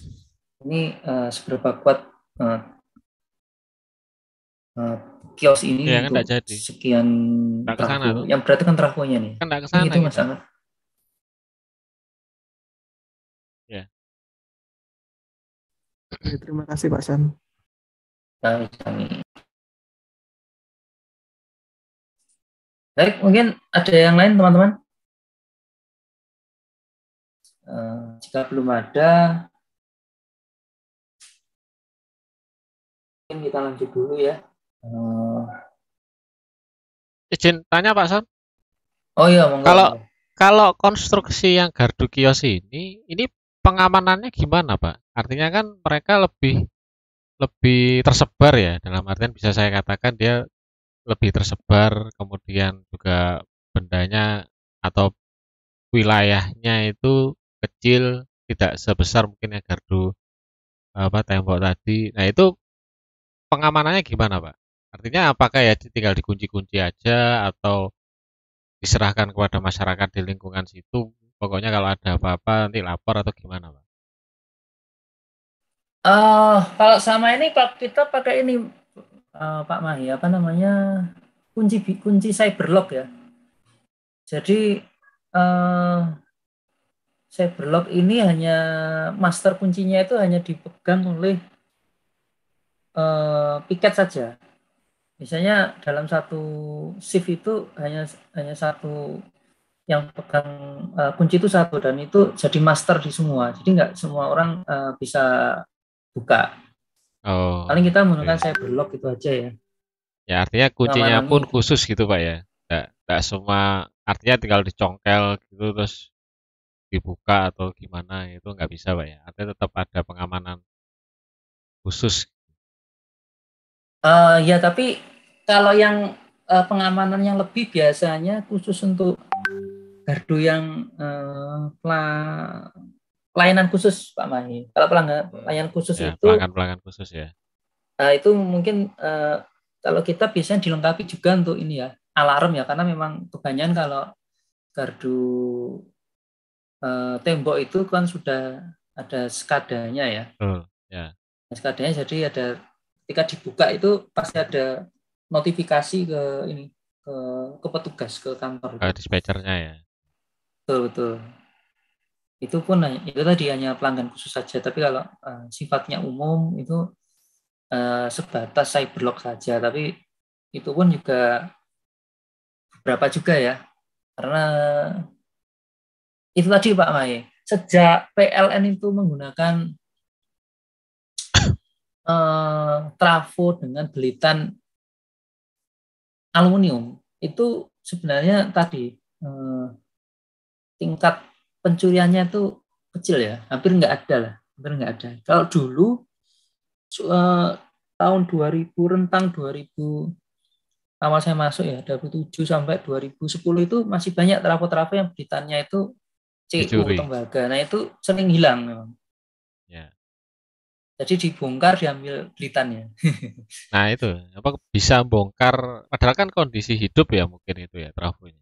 ini seberapa kuat kios ini
Ya kan
untuk
enggak jadi.
sekian
Enggak ke sana
trafo.
tuh.
Yang berarti kan trafonya nih.
Kan enggak ke
Ini
sana
gitu Mas
kita.
Ahmad.
Ya.
Ya, terima kasih Pak San.
Kami. Baik, mungkin ada yang lain teman-teman. Jika belum ada, mungkin kita lanjut dulu ya.
Izin tanya Pak Son.
Oh iya, monggo.
Kalau konstruksi yang gardu kios ini pengamanannya gimana Pak? Artinya kan mereka lebih tersebar ya, dalam artian bisa saya katakan dia lebih tersebar, kemudian juga bendanya atau wilayahnya itu kecil, tidak sebesar mungkin yang gardu tembok tadi. Nah itu pengamanannya gimana, Pak? Artinya apakah ya tinggal dikunci-kunci aja atau diserahkan kepada masyarakat di lingkungan situ? Pokoknya kalau ada apa-apa nanti lapor atau gimana, Pak?
Kalau sama ini Pak, kita pakai ini Pak Mahi, apa namanya, kunci cyberlock ya. Jadi cyberlock ini hanya master kuncinya itu hanya dipegang oleh piket saja. Misalnya dalam satu shift itu hanya satu yang pegang kunci itu satu, dan itu jadi master di semua. Jadi nggak semua orang bisa buka. Paling
Oh,
kita menggunakan
oke.
cyberlock itu aja ya.
Ya artinya kuncinya
Pengamanannya
pun
itu.
khusus gitu, Pak ya. Nggak semua artinya tinggal dicongkel gitu terus dibuka atau gimana itu nggak bisa, Pak ya. Artinya tetap ada pengamanan khusus.
Ya tapi kalau yang pengamanan yang lebih biasanya khusus untuk gardu yang pelayanan khusus Pak Mahi. Kalau pelayanan khusus
Ya,
itu
pelanggan-pelanggan khusus ya.
itu mungkin kalau kita biasanya dilengkapi juga untuk ini ya, alarm ya, karena memang kebanyakan kalau gardu tembok itu kan sudah ada skadanya ya.
Betul. Ya,
Skadanya jadi ada, ketika dibuka itu pasti ada notifikasi ke ini, ke petugas ke kantor itu.
dispatchernya ya.
Betul betul. Itu pun itu tadi hanya pelanggan khusus saja, tapi kalau sifatnya umum itu sebatas cyberlock saja, tapi itu pun juga berapa juga ya, karena itu tadi Pak Mai, sejak PLN itu menggunakan trafo dengan belitan aluminium, itu sebenarnya tadi tingkat pencuriannya itu kecil ya, hampir nggak ada lah, hampir nggak ada. Kalau dulu tahun 2000, rentang 2000 awal saya masuk ya, 2007 sampai 2010 itu masih banyak trafo-trafo yang belitannya itu CU
Dicuri.
tembaga. Nah itu sering hilang memang.
Ya.
Jadi dibongkar, diambil belitannya.
Nah, itu apa bisa bongkar padahal kan kondisi hidup ya mungkin itu ya trafonya.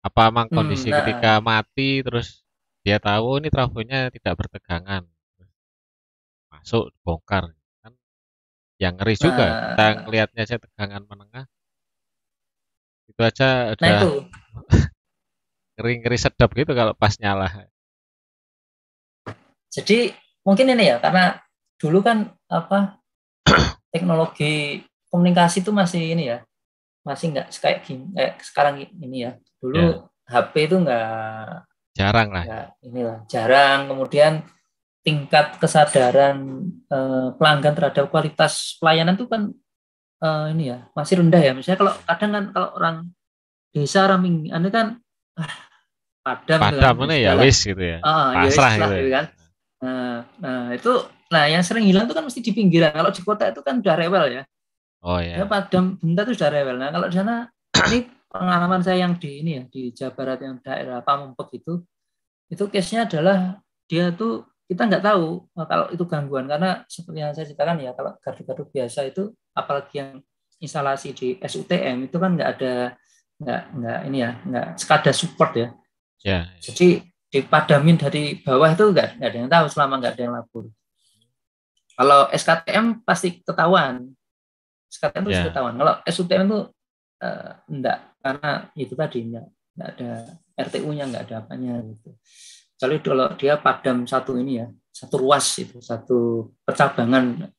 Apa emang kondisi ketika
Nah,
mati terus dia tahu ini trafonya tidak bertegangan. Terus masuk bongkar kan yang ngeri juga kita
nah,
ngelihatnya aja tegangan menengah itu aja
nah
udah
itu.
ngeri-ngeri sedap gitu kalau pas nyala.
Jadi mungkin ini ya, karena dulu kan apa, teknologi komunikasi itu masih ini ya, masih nggak kayak gini, kayak sekarang ini ya.
Ya,
Dulu HP itu
jarang lah
nggak
ya.
inilah, jarang. Kemudian tingkat kesadaran pelanggan terhadap kualitas pelayanan itu kan ini ya masih rendah ya. Misalnya kalau kadang kan kalau orang desa, orang Anu kan padam itu kan
Padam mana ya
istilah,
wis gitu ya.
ya
Pasrah
istilah
gitu
gitu
ya.
kan. Nah itu, nah yang sering hilang itu kan mesti di pinggiran. Kalau di kota itu kan udah rewel ya.
Oh
Ya
ya.
padam bentar itu sudah rewel. Nah kalau di sana, ini pengalaman saya yang di ini ya, di Jawa Barat yang daerah Pamengpek itu case-nya adalah dia tuh kita nggak tahu kalau itu gangguan, karena seperti yang saya ceritakan ya, kalau gardu-gardu biasa itu apalagi yang instalasi di SUTM itu kan nggak ini ya, nggak sekadar support ya,
Ya, ya.
jadi dipadamin dari bawah itu nggak ada yang tahu selama nggak ada yang lapor. Kalau SKTM pasti ketahuan, SKTM itu
Ya.
ketahuan. Kalau SUTM itu enggak, karena itu tadi enggak ada RTU-nya, enggak ada apanya gitu. Kecuali kalau dia padam satu ini ya, satu ruas itu, satu percabangan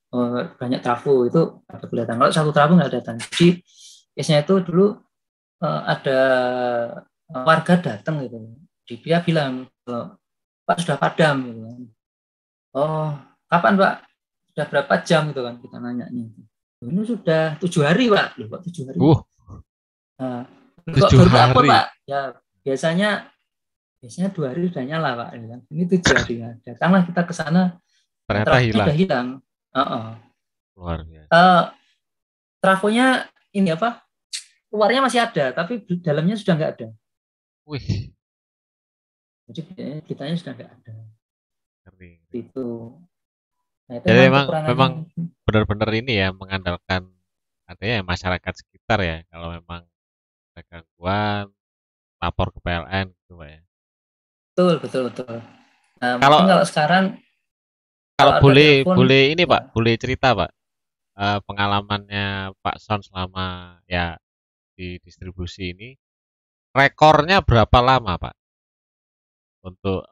banyak trafo itu ada kelihatan. Kalau satu trafo enggak ada. Jadi biasanya itu dulu ada warga datang gitu. Dia bilang, Pak sudah padam gitu. Oh, kapan Pak? Sudah berapa jam gitu kan kita nanya nih. Ini sudah 7 hari Pak. Loh, Pak 7 hari?
Uh,
Nah, kok
7
baru lapor
hari.
Pak? Ya biasanya 2 hari sudah nyala Pak. Ini 7 hari ya. Datanglah kita ke sana,
Ternyata
trafonya
hilang.
sudah hilang.
Luar biasa.
Trafonya ini apa? Luarnya masih ada, tapi dalamnya sudah nggak ada.
Wih,
Jadi beritanya sudah nggak ada.
ngeri.
Itu. Nah, itu
Jadi
memang
memang
kekurangannya.
memang benar-benar ini ya mengandalkan adanya masyarakat sekitar ya. Kalau memang ada gangguan, lapor ke PLN gitu Pak ya.
Betul, betul, betul. Nah, mungkin
Kalau
kalau sekarang
kalau
kalau ada
boleh
telepon,
boleh ini
ya,
Pak, boleh cerita Pak, pengalamannya Pak Son selama ya di distribusi ini, rekornya berapa lama Pak?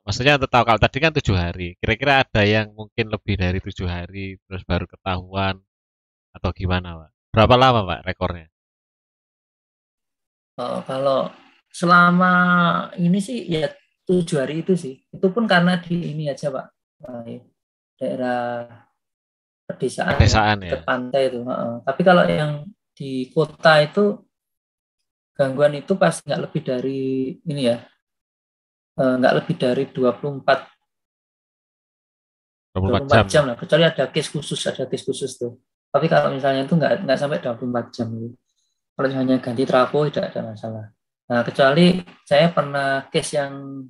Maksudnya untuk tahu kalau tadi kan 7 hari, kira-kira ada yang mungkin lebih dari 7 hari terus baru ketahuan atau gimana Pak? Berapa lama Pak rekornya?
kalau selama ini sih ya 7 hari itu sih. Itu pun karena di ini aja Pak, daerah pedesaan ya,
Pedesaan ya.
dekat pantai itu. Tapi kalau yang di kota itu gangguan itu pas nggak lebih dari ini ya, nggak lebih dari 24
24
24
jam
jam
ya.
lah, kecuali ada case khusus tuh. Tapi kalau misalnya itu nggak sampai 24 jam gitu. Kalau hanya ganti trafo tidak ada masalah. Nah, kecuali saya pernah case yang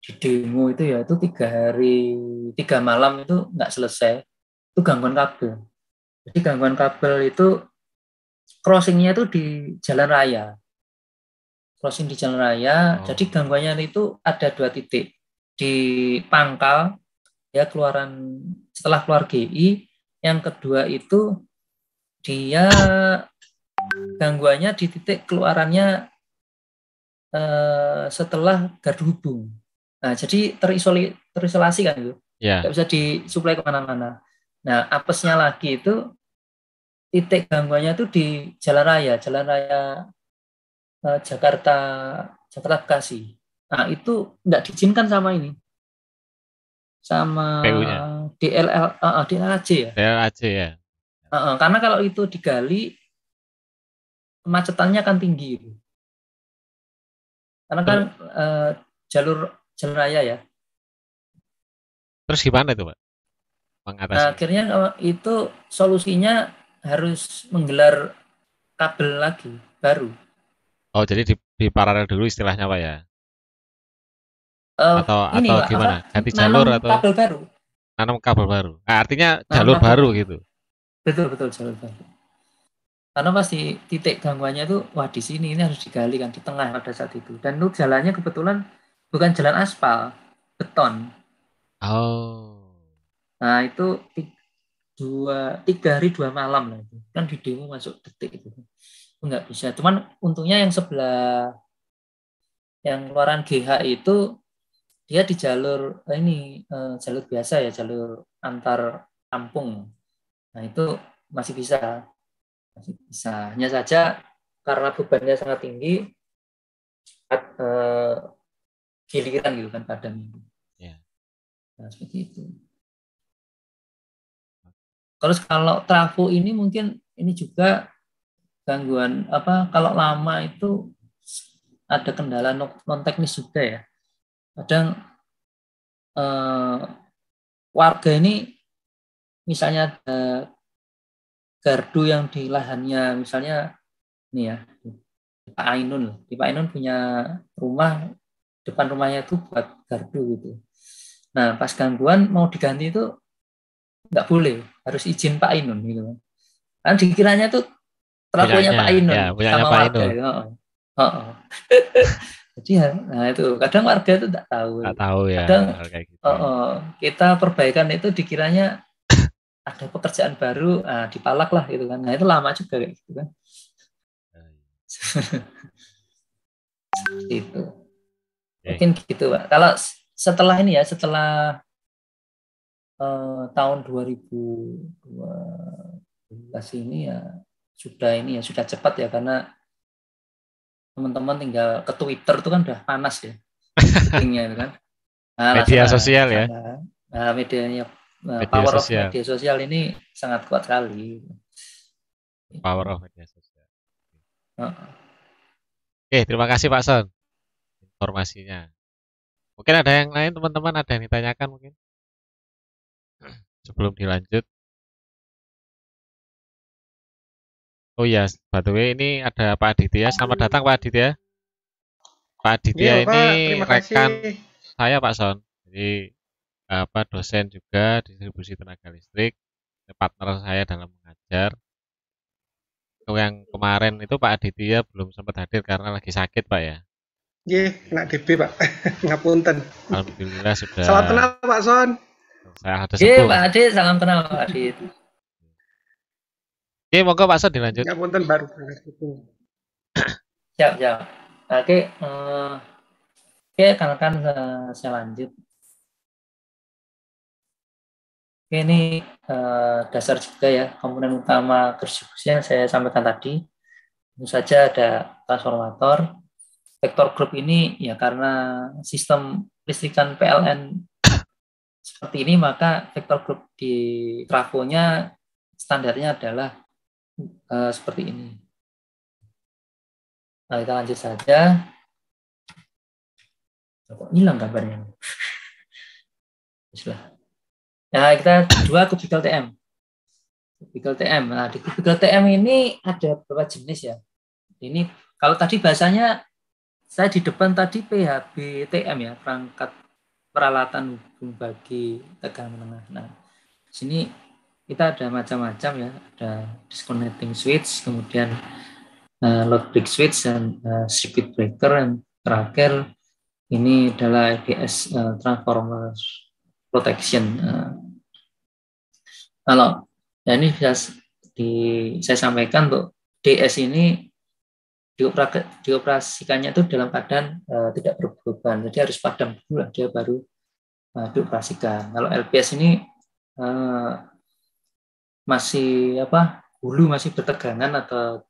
di demo itu ya, itu 3 hari 3 malam itu nggak selesai. Itu gangguan kabel. Jadi gangguan kabel itu crossingnya itu di jalan raya. Crossing di jalan raya.
Oh.
Jadi gangguannya itu ada 2 titik. Di pangkal, ya keluaran setelah keluar GI. Yang kedua itu dia gangguannya di titik keluarannya setelah gardu hubung. Nah, jadi terisolasi kan itu.
Ya.
Nggak bisa disuplai kemana-mana. Nah, apesnya lagi itu titik gangguannya itu di jalan raya Jakarta Bekasi. Nah, itu nggak diizinkan sama ini, sama
PU-nya.
DLAJ ya.
DLAJ ya.
Karena kalau itu digali, kemacetannya akan tinggi itu. Karena kan jalur raya ya.
Terus gimana itu Pak
Nah,
mengatasinya?
akhirnya itu solusinya harus menggelar kabel lagi baru.
Oh, jadi di paralel dulu istilahnya Pak ya?
Ini
Atau
Pak,
gimana? Ganti jalur
nanam
atau
kabel baru.
nanam kabel baru? Nah, artinya
Nanam
jalur
kabel
baru
baru.
gitu.
Betul jalur baru. Karena pasti titik gangguannya itu, wah di sini ini harus digali kan di tengah pada saat itu. Dan itu jalannya kebetulan bukan jalan aspal, beton.
Oh.
Nah itu 3 hari 2 malam lah itu. Kan di demo masuk detik itu. Nggak bisa. Cuman untungnya yang sebelah yang keluaran GH itu dia di jalur ini jalur biasa ya, jalur antar kampung. Nah itu masih bisa. Hanya saja karena bebannya sangat tinggi, giliran gitu kan padamnya.
Ya.
Nah, seperti itu. Terus kalau trafo ini mungkin ini juga gangguan apa, kalau lama itu ada kendala non teknis juga ya. Kadang warga ini misalnya ada gardu yang di lahannya, misalnya ini ya, Pak Ainun punya rumah, depan rumahnya itu buat gardu gitu. Nah pas gangguan mau diganti itu nggak boleh, harus izin Pak Ainun gitu kan. Kan dikiranya tuh trafonya Pak Ainun
punyanya
sama
Pak
warga.
Ainun.
Jadi nah itu kadang warga itu nggak tahu.
Nggak tahu ya
Kadang
kayak gitu.
kita perbaikan itu dikiranya ada pekerjaan baru, dipalak lah gitu kan. Nah itu lama juga kayak gitu kan. Itu mungkin gitu Pak. Kalau setelah ini ya, setelah tahun 2012 ini ya sudah cepat ya, karena teman-teman tinggal ke Twitter itu kan udah panas ya putingnya itu kan. Nah,
media sosial ya.
Medianya
media
power
sosial.
of media sosial ini sangat kuat sekali.
Power of media sosial. Oke, terima kasih Pak Son informasinya. Mungkin ada yang lain teman-teman, ada yang ditanyakan mungkin sebelum dilanjut. Oh iya, by the way ini ada Pak Aditya. Selamat datang Pak Aditya. Pak Aditya ini rekan saya Pak Son. Jadi dosen juga distribusi tenaga listrik. partner saya dalam mengajar. Untuk yang kemarin itu Pak Aditya belum sempat hadir karena lagi sakit Pak ya.
Nggih, kena DB, Pak. Ngapunten.
Alhamdulillah sudah
Salam kenal, Pak Son.
saya ada
Oke,
sembuh
Pak
Mas.
Adit, salam kenal Pak Adit.
Oke, monggo Pak Sod dilanjut.
Ngapunten baru banget itu.
Siap, siap. Oke, oke, kan saya lanjut. Oke, ini dasar juga ya, komponen utama distribusi yang saya sampaikan tadi. Tentu saja ada transformator. Vektor group ini ya karena sistem listrikan PLN seperti ini, maka vektor group di trafonya standarnya adalah seperti ini. Nah, kita lanjut saja. Kok hilang gambarnya? Nah, kita dua kubikel TM. Kubikel TM. Nah, di kubikel TM ini ada beberapa jenis ya. Ini kalau tadi bahasanya saya di depan tadi PHB TM ya, perangkat peralatan hubung bagi tegangan menengah. Nah, di sini kita ada macam-macam ya, ada disconnecting switch, kemudian load break switch dan circuit breaker, dan terakhir ini adalah LPS transformer protection. Kalau ya ini bisa saya sampaikan untuk DS ini dioperasikannya itu dalam keadaan tidak berbeban, jadi harus padam dulu lah dia baru dioperasikan. Kalau LPS ini masih hulu masih bertegangan atau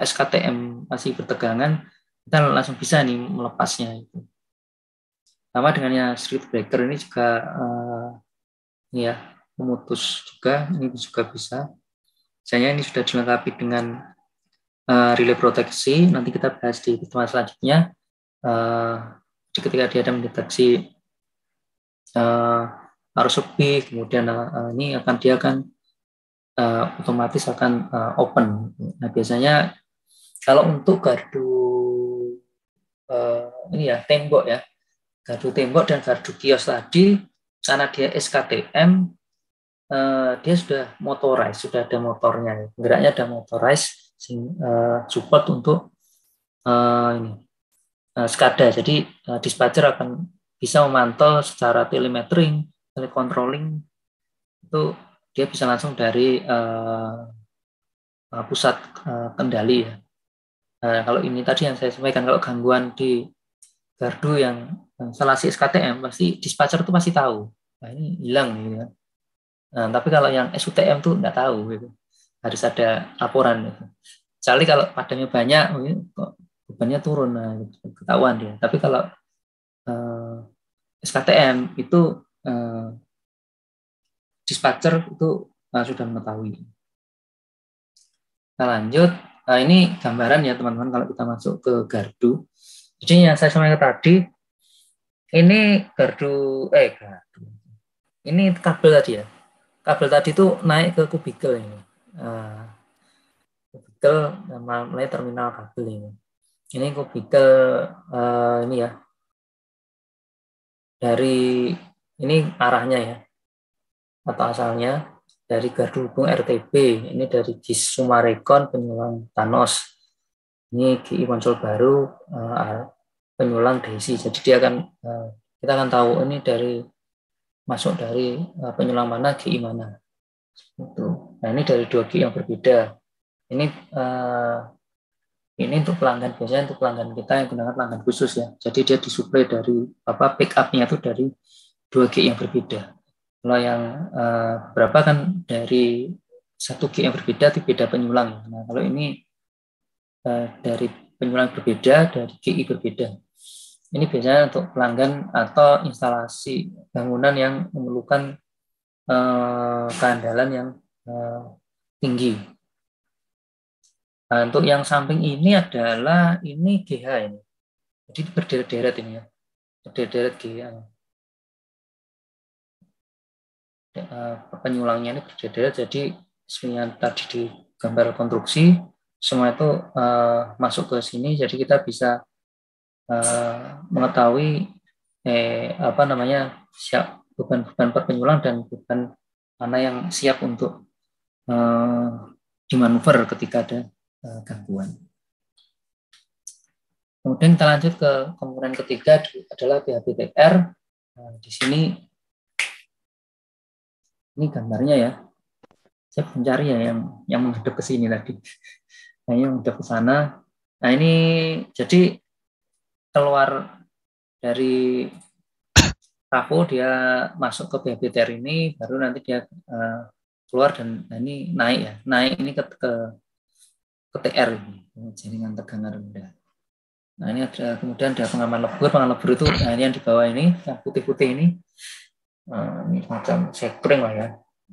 SKTM masih bertegangan, kita langsung bisa nih melepasnya itu. Sama dengannya circuit breaker ini juga ini ya memutus juga, ini juga bisa. Misalnya ini sudah dilengkapi dengan relay proteksi, nanti kita bahas di pertemuan selanjutnya. Ketika dia ada mendeteksi arus lebih, kemudian ini dia akan otomatis akan open. Nah, biasanya kalau untuk gardu ini ya tembok ya, gardu tembok dan gardu kios tadi, karena dia SKTM, dia sudah motorized, sudah ada motornya, geraknya ada motorized, support untuk ini SCADA. Jadi dispatcher akan bisa memantau secara telemetering, telecontrolling, itu dia bisa langsung dari pusat kendali ya. Kalau ini tadi yang saya sampaikan, kalau gangguan di gardu yang instalasi SKTM, pasti dispatcher itu pasti tahu. Nah, ini hilang gitu kan. Nah, tapi kalau yang SUTM tuh nggak tahu gitu. Harus ada laporan gitu. Kecuali kalau padamnya banyak, kok bebannya turun, nah, ketahuan dia. Tapi kalau SKTM itu dispatcher itu sudah mengetahui. Kita lanjut. Nah, ini gambaran ya teman-teman kalau kita masuk ke gardu. Jadi yang saya sampaikan tadi, ini gardu. Ini kabel tadi ya. Kabel tadi itu naik ke kubikel ini. Kubikel mulai terminal kabel ini. Ini kubikel ini ya. Dari ini arahnya ya. Atau asalnya dari gardu hubung RTB, ini dari GIS Sumarekon penyulang Thanos, ini GI konsol baru penyulang Desi. Jadi dia akan kita akan tahu ini dari masuk dari penyulang mana, GI mana. Itu. Nah, ini dari 2 GI yang berbeda. Ini untuk pelanggan, biasanya untuk pelanggan kita yang gunakan pelanggan khusus ya. Jadi dia disuplai dari pick up-nya itu dari 2 GI yang berbeda. Kalau yang berapa kan dari 1 GI yang berbeda itu beda penyulang. Nah, kalau ini dari penyulang berbeda, dari GI berbeda. Ini biasanya untuk pelanggan atau instalasi bangunan yang memerlukan keandalan yang tinggi. Nah, untuk yang samping ini adalah ini GH ini. Jadi berderet-deret ini ya. Berderet-deret GH. Penyulangnya ini berderet, jadi seperti yang tadi di gambar konstruksi semua itu masuk ke sini, jadi kita bisa mengetahui beban-beban per penyulang dan beban mana yang siap untuk dimanuver ketika ada gangguan. Kemudian kita lanjut ke komponen ketiga adalah PHBTR. Nah, di sini ini gambarnya ya. Saya mencari ya yang menghadap ke sini tadi. Nah, yang menghadap ke sana. Nah, ini jadi keluar dari trafo, dia masuk ke PHBTR ini, baru nanti dia keluar dan ini naik ya. Naik ini ke TR ini, jaringan tegangan rendah. Nah, ini ada kemudian ada pengaman lebur. Pengaman lebur itu, nah ini yang di bawah ini, yang putih-putih ini. Ini semacam sekring lah ya.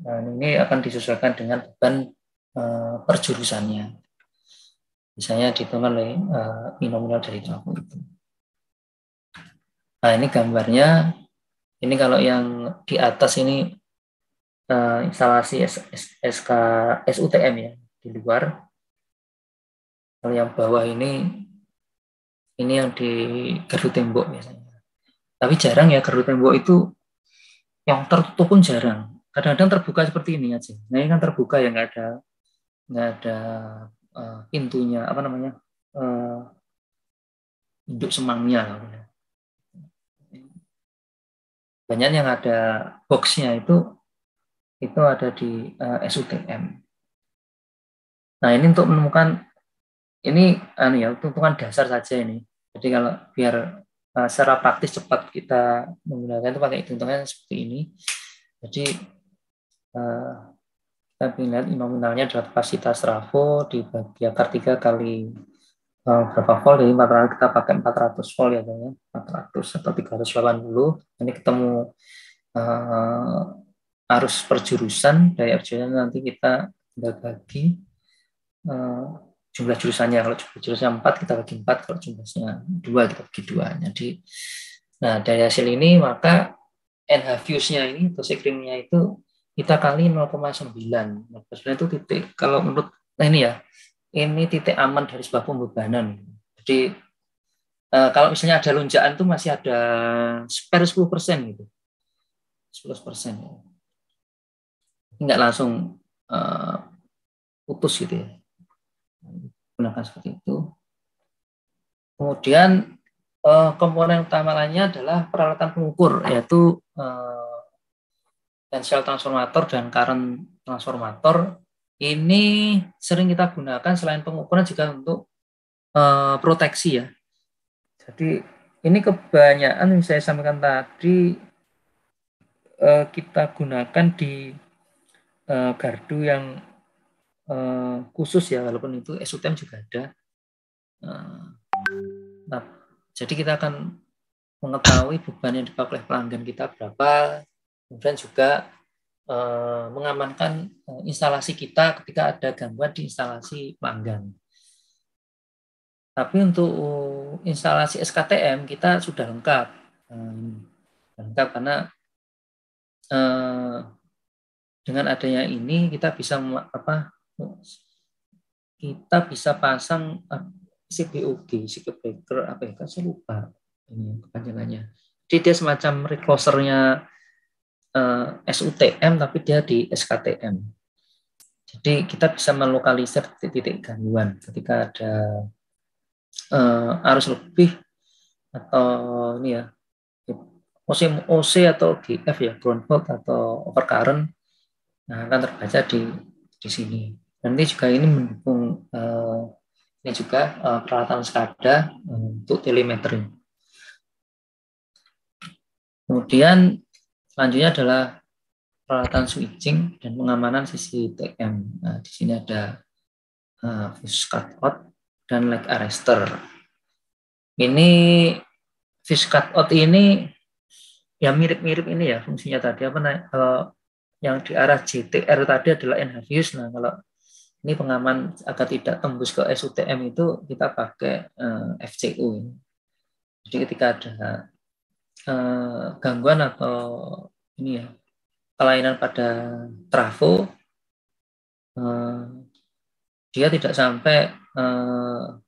Nah, ini akan disesuaikan dengan beban perjurusannya. Misalnya ditentukan oleh nominal dari trafo itu. Nah, ini gambarnya. Ini kalau yang di atas ini instalasi SK SUTM ya, di luar. Kalau yang bawah ini yang di gardu tembok biasanya. Tapi jarang ya gardu tembok itu yang tertutup pun jarang. Kadang-kadang terbuka seperti ini aja. Nah, ini kan terbuka ya, nggak ada pintunya, apa namanya, induk semangnya. Banyak yang ada boxnya itu ada di SUTM. Nah, ini untuk menemukan ini hitungan dasar saja ini. Jadi kalau biar secara praktis cepat kita menggunakan itu pakai hitungan seperti ini. Jadi kita lihat nominalnya adalah kapasitas trafo dibagi akar 3 kali berapa volt, jadi 400, kita pakai 400 volt ya, 400 atau 380. Ini ketemu arus perjurusan, daya perjurusan nanti kita bagi jumlah jurusannya. Kalau jumlah jurusannya 4 kita bagi 4, kalau jumlahnya 2 kita bagi 2. Jadi nah dari hasil ini maka NH fuse-nya ini atau sekringnya itu kita kali 0,9. 0,9 itu titik, kalau menurut ini ya, ini titik aman dari sebuah pembebanan. Jadi kalau misalnya ada lonjakan itu masih ada spare 10% gitu. 10%. Enggak langsung putus gitu ya. Gunakan seperti itu. Kemudian komponen utama lainnya adalah peralatan pengukur, yaitu potential transformator dan current transformator. Ini sering kita gunakan selain pengukuran juga untuk proteksi ya. Jadi ini kebanyakan yang saya sampaikan tadi kita gunakan di gardu yang khusus ya, walaupun itu SUTM juga ada. Nah, jadi kita akan mengetahui beban yang dipakai oleh pelanggan kita berapa, kemudian juga mengamankan instalasi kita ketika ada gangguan di instalasi pelanggan. Tapi untuk instalasi SKTM kita sudah lengkap, karena dengan adanya ini kita bisa pasang CBOG, circuit breaker apa ya? Saya lupa ini kepanjangannya. Jadi dia semacam reclosernya SUTM tapi dia di SKTM. Jadi kita bisa melokalisir titik-titik gangguan ketika ada arus lebih atau ini ya, OC atau GF ya, ground fault atau overcurrent. Nah, akan terbaca di sini. Dan ini juga ini mendukung ini juga peralatan SCADA untuk telemetri. Kemudian selanjutnya adalah peralatan switching dan pengamanan CCTM. Nah, di sini ada fuse cutout dan lag arrestor. Ini fuse cutout ini ya mirip-mirip ini ya fungsinya tadi. Kalau yang di arah JTR tadi adalah NH fuse. Nah, kalau ini pengaman agar tidak tembus ke SUTM itu kita pakai FCU. Jadi ketika ada gangguan atau ini ya, kelainan pada trafo, dia tidak sampai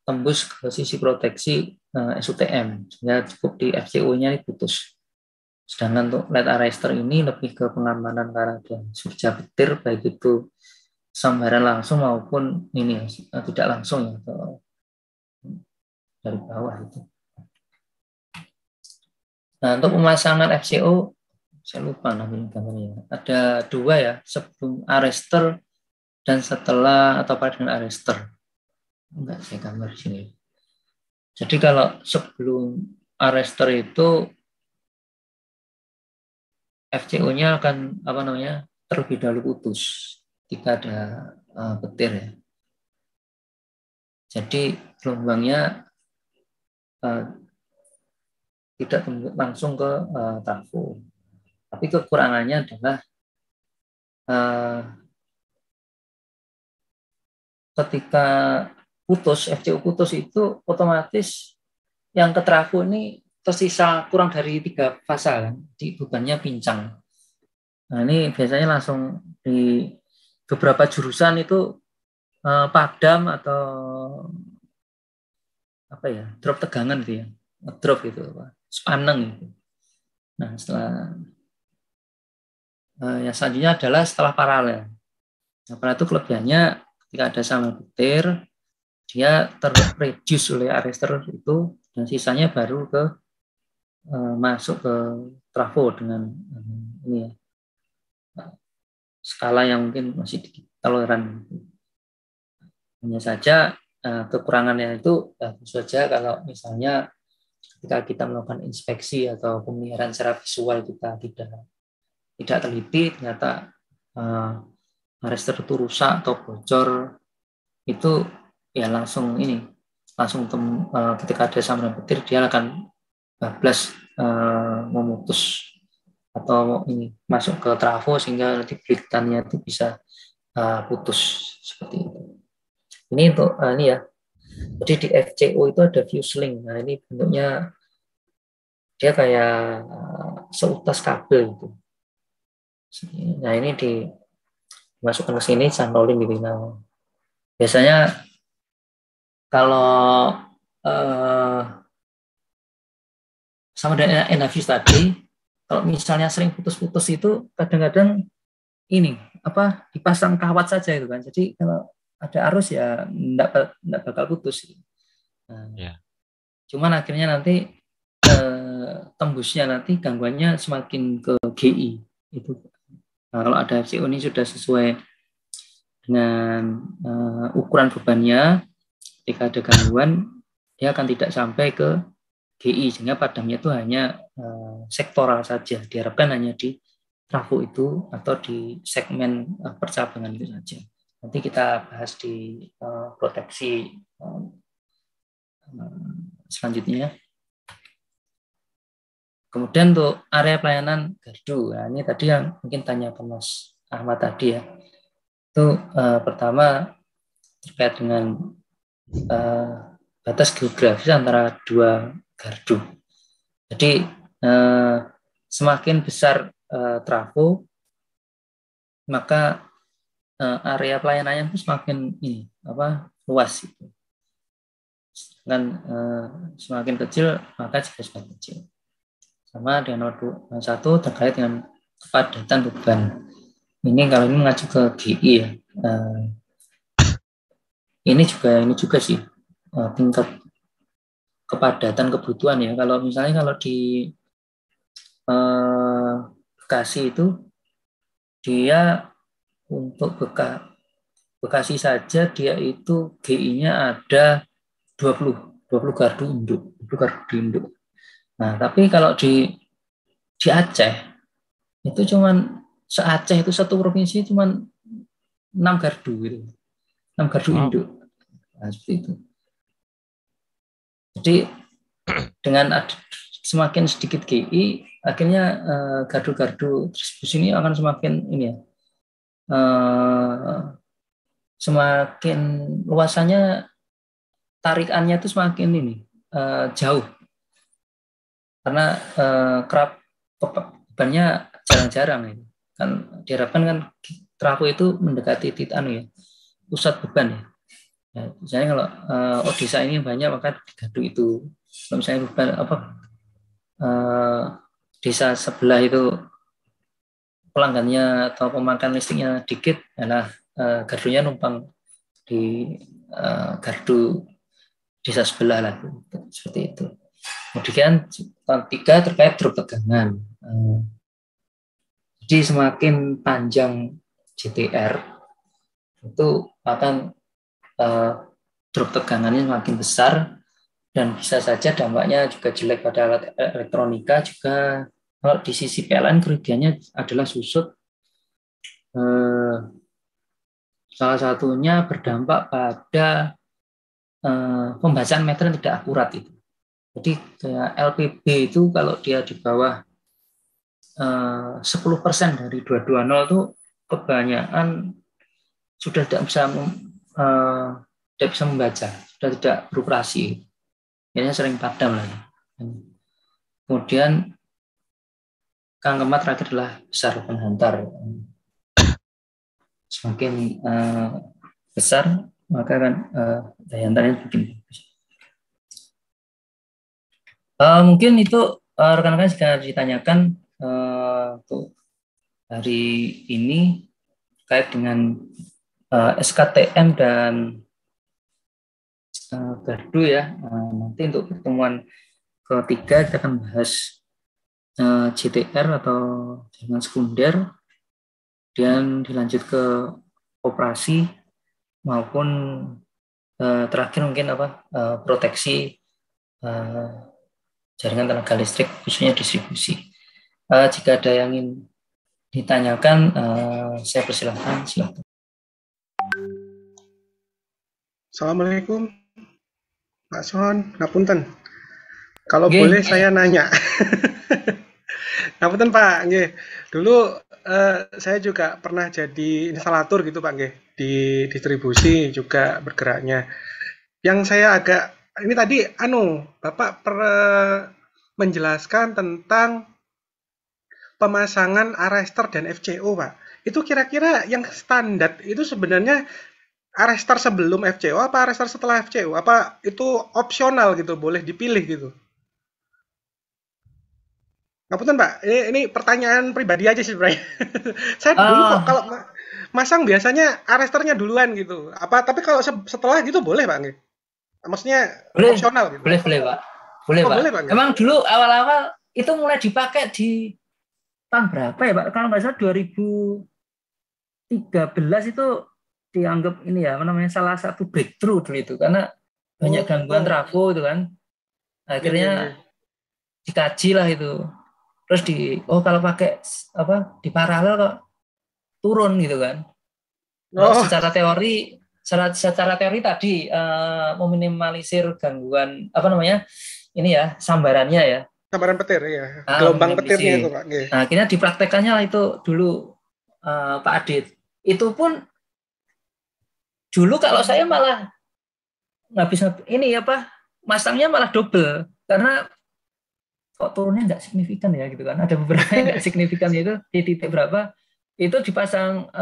tembus ke sisi proteksi SUTM, sehingga cukup di FCU-nya ini putus. Sedangkan untuk light arrester ini lebih ke pengamanan karena ada surja petir, baik itu sambaran langsung maupun ini ya, tidak langsung ya, atau dari bawah itu. Nah, untuk pemasangan FCO saya lupa namanya gambarnya. Ada 2 ya, sebelum arrester dan setelah atau pada dengan arrester. Enggak, saya gambar di sini. Jadi kalau sebelum arrester itu FCO-nya akan terlebih dahulu putus ketika ada petir ya. Jadi gelombangnya tidak langsung ke trafo. Tapi kekurangannya adalah ketika putus, FCO putus itu otomatis yang ke trafo ini tersisa kurang dari 3 fasa kan, di bebannya pincang. Nah ini biasanya langsung di beberapa jurusan itu padam atau drop tegangan gitu ya, drop gitu, sepaneng gitu. Nah setelah yang selanjutnya adalah setelah paralel. Nah, paralel itu kelebihannya ketika ada sambaran petir, dia terreduce oleh arrester itu dan sisanya baru ke masuk ke trafo dengan ini ya, skala yang mungkin masih toleran. Hanya saja kekurangannya itu tentu saja kalau misalnya ketika kita melakukan inspeksi atau pemeliharaan secara visual kita tidak teliti, ternyata arrester itu rusak atau bocor, itu ya langsung ketika ada sambaran petir dia akan bablas memutus atau masuk ke trafo sehingga nanti belitannya itu bisa putus seperti itu. Ini untuk ini ya. Jadi di FCO itu ada fuse link. Nah ini bentuknya dia kayak seutas kabel gitu. Nah ini dimasukkan ke sini santoling gitu. Nah, biasanya kalau sama dengan NFVs tadi, kalau misalnya sering putus-putus itu kadang-kadang dipasang kawat saja itu kan. Jadi kalau ada arus ya enggak bakal putus. Nah, cuman akhirnya nanti tembusnya nanti gangguannya semakin ke GI itu. Nah, kalau ada FCO ini sudah sesuai dengan ukuran bebannya, ketika ada gangguan dia akan tidak sampai ke GI sehingga padamnya itu hanya sektoral saja. Diharapkan hanya di trafo itu atau di segmen percabangan itu saja. Nanti kita bahas di proteksi selanjutnya. Kemudian untuk area pelayanan gardu, nah ini tadi yang mungkin tanya ke Mas Ahmad tadi ya. Itu pertama terkait dengan batas geografis antara 2 gardu. Jadi semakin besar trafo, maka area pelayanannya itu semakin luas itu. Dan semakin kecil maka juga semakin kecil. Sama dengan nomor 1 terkait dengan kepadatan beban. Ini kalau ini mengacu ke GI ya. Ini juga sih tingkat kepadatan kebutuhan ya. Kalau misalnya di Bekasi itu dia untuk Bekasi saja dia itu GI-nya ada 20 gardu induk. Nah, tapi kalau di Aceh itu cuman se-Aceh itu satu provinsi cuman 6 gardu gitu. 6 gardu induk. Nah, seperti itu. Jadi dengan semakin sedikit GI, akhirnya gardu-gardu distribusi ini akan semakin semakin luasannya, tarikannya itu semakin jauh. Karena kerap bebannya jarang-jarang ya. Kan diharapkan kan trafo itu mendekati pusat beban ya. Ya, misalnya kalau Odessa ini banyak maka di gardu itu. Kalau misalnya beban desa sebelah itu pelanggannya atau pemakaian listriknya dikit, nah gardunya numpang di gardu desa sebelah lah, seperti itu. Kemudian ketiga terkait drop tegangan. Jadi semakin panjang GTR itu akan drop tegangannya semakin besar, dan bisa saja dampaknya juga jelek pada alat elektronika juga. Kalau di sisi PLN kerugiannya adalah susut. Salah satunya berdampak pada pembacaan meter yang tidak akurat itu. Jadi kayak LPB itu kalau dia di bawah 10% dari 220 itu kebanyakan sudah tidak bisa membaca, sudah tidak beroperasi. Biasanya sering padam lah. Kemudian keempat terakhir adalah besar penghantar. Semakin besar maka kan daya hantarnya bikin bagus. Mungkin itu rekan-rekan jika ditanyakan untuk hari ini terkait dengan SKTM dan gardu ya. Nanti untuk pertemuan ketiga kita akan bahas GTR atau jaringan sekunder, dan dilanjut ke operasi maupun terakhir mungkin proteksi jaringan tenaga listrik khususnya distribusi. Jika ada yang ingin ditanyakan, saya persilahkan. Silakan.
Assalamualaikum Pak Son, ngapunten. Kalau boleh saya nanya. Ngapunten Pak, nggih. Dulu saya juga pernah jadi instalator gitu Pak, nggih, di distribusi juga bergeraknya. Yang saya agak ini tadi Bapak menjelaskan tentang pemasangan arrestor dan FCO, Pak. Itu kira-kira yang standar itu sebenarnya arrestor sebelum FCO apa arrestor setelah FCO? Apa itu opsional gitu, boleh dipilih gitu? Ngapunten Pak, ini pertanyaan pribadi aja sih sebenarnya. Saya dulu kok kalau masang biasanya arrestornya duluan gitu. Tapi kalau setelah gitu boleh Pak? Maksudnya
boleh,
opsional gitu?
Boleh Pak. Boleh Pak. Emang dulu awal-awal itu mulai dipakai di tahun berapa ya Pak? Kalau nggak salah 2013 itu dianggap ini ya, salah satu breakthrough dulu itu, karena banyak gangguan trafo itu kan. Akhirnya dikaji lah itu. Terus kalau pakai di paralel kok turun gitu kan. Secara teori tadi meminimalisir gangguan ini ya, sambarannya ya.
Sambaran petir ya. Gelombang petirnya itu Pak.
Nah, akhirnya dipraktekannya itu dulu Pak Adit. Itu pun dulu kalau saya malah nggak bisa masangnya malah double, karena kok turunnya nggak signifikan ya gitu kan. Ada beberapa yang nggak signifikan, itu di titik berapa itu dipasang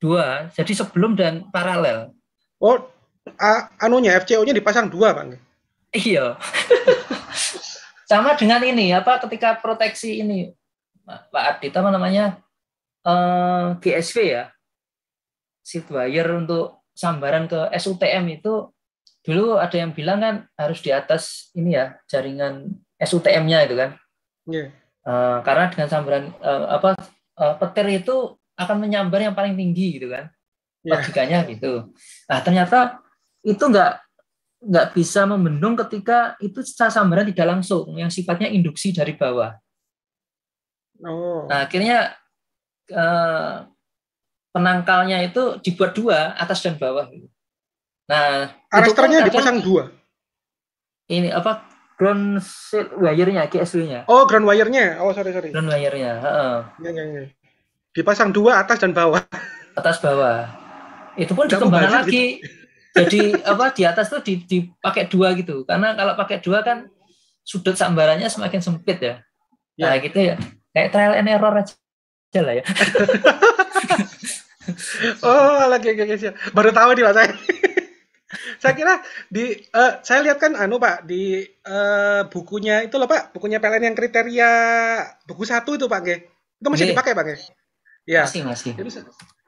dua, jadi sebelum dan paralel.
FCO-nya dipasang dua Pak.
Iya. Sama dengan ini ketika proteksi ini Pak Adit GSV ya, sheet wire untuk sambaran ke SUTM itu dulu ada yang bilang kan harus di atas ini ya, jaringan SUTM-nya itu kan. Karena dengan sambaran petir itu akan menyambar yang paling tinggi gitu kan. Logikanya gitu. Nah, ternyata itu nggak bisa membendung ketika itu sambaran tidak langsung, yang sifatnya induksi dari bawah. Nah, akhirnya penangkalnya itu dibuat dua, atas dan bawah. Nah,
arrestornya dipasang dua.
Ini ground wire-nya, GSW-nya.
Ground wire-nya. Sorry.
Ground wire-nya,
dipasang dua, atas dan bawah.
Atas bawah. Itu pun dikembangkan lagi. Gitu. Jadi di atas tuh dipakai dua gitu. Karena kalau pakai dua kan sudut sambarannya semakin sempit ya. Nah, gitu ya. Kayak trial and error aja lah ya.
Lagi baru tahu nih Pak saya. Saya kira saya lihat kan Pak di bukunya itu loh Pak, bukunya PLN yang kriteria buku 1 itu Pak Nggih. Itu masih
Nggih,
dipakai Pak Nggih? Ya.
masih.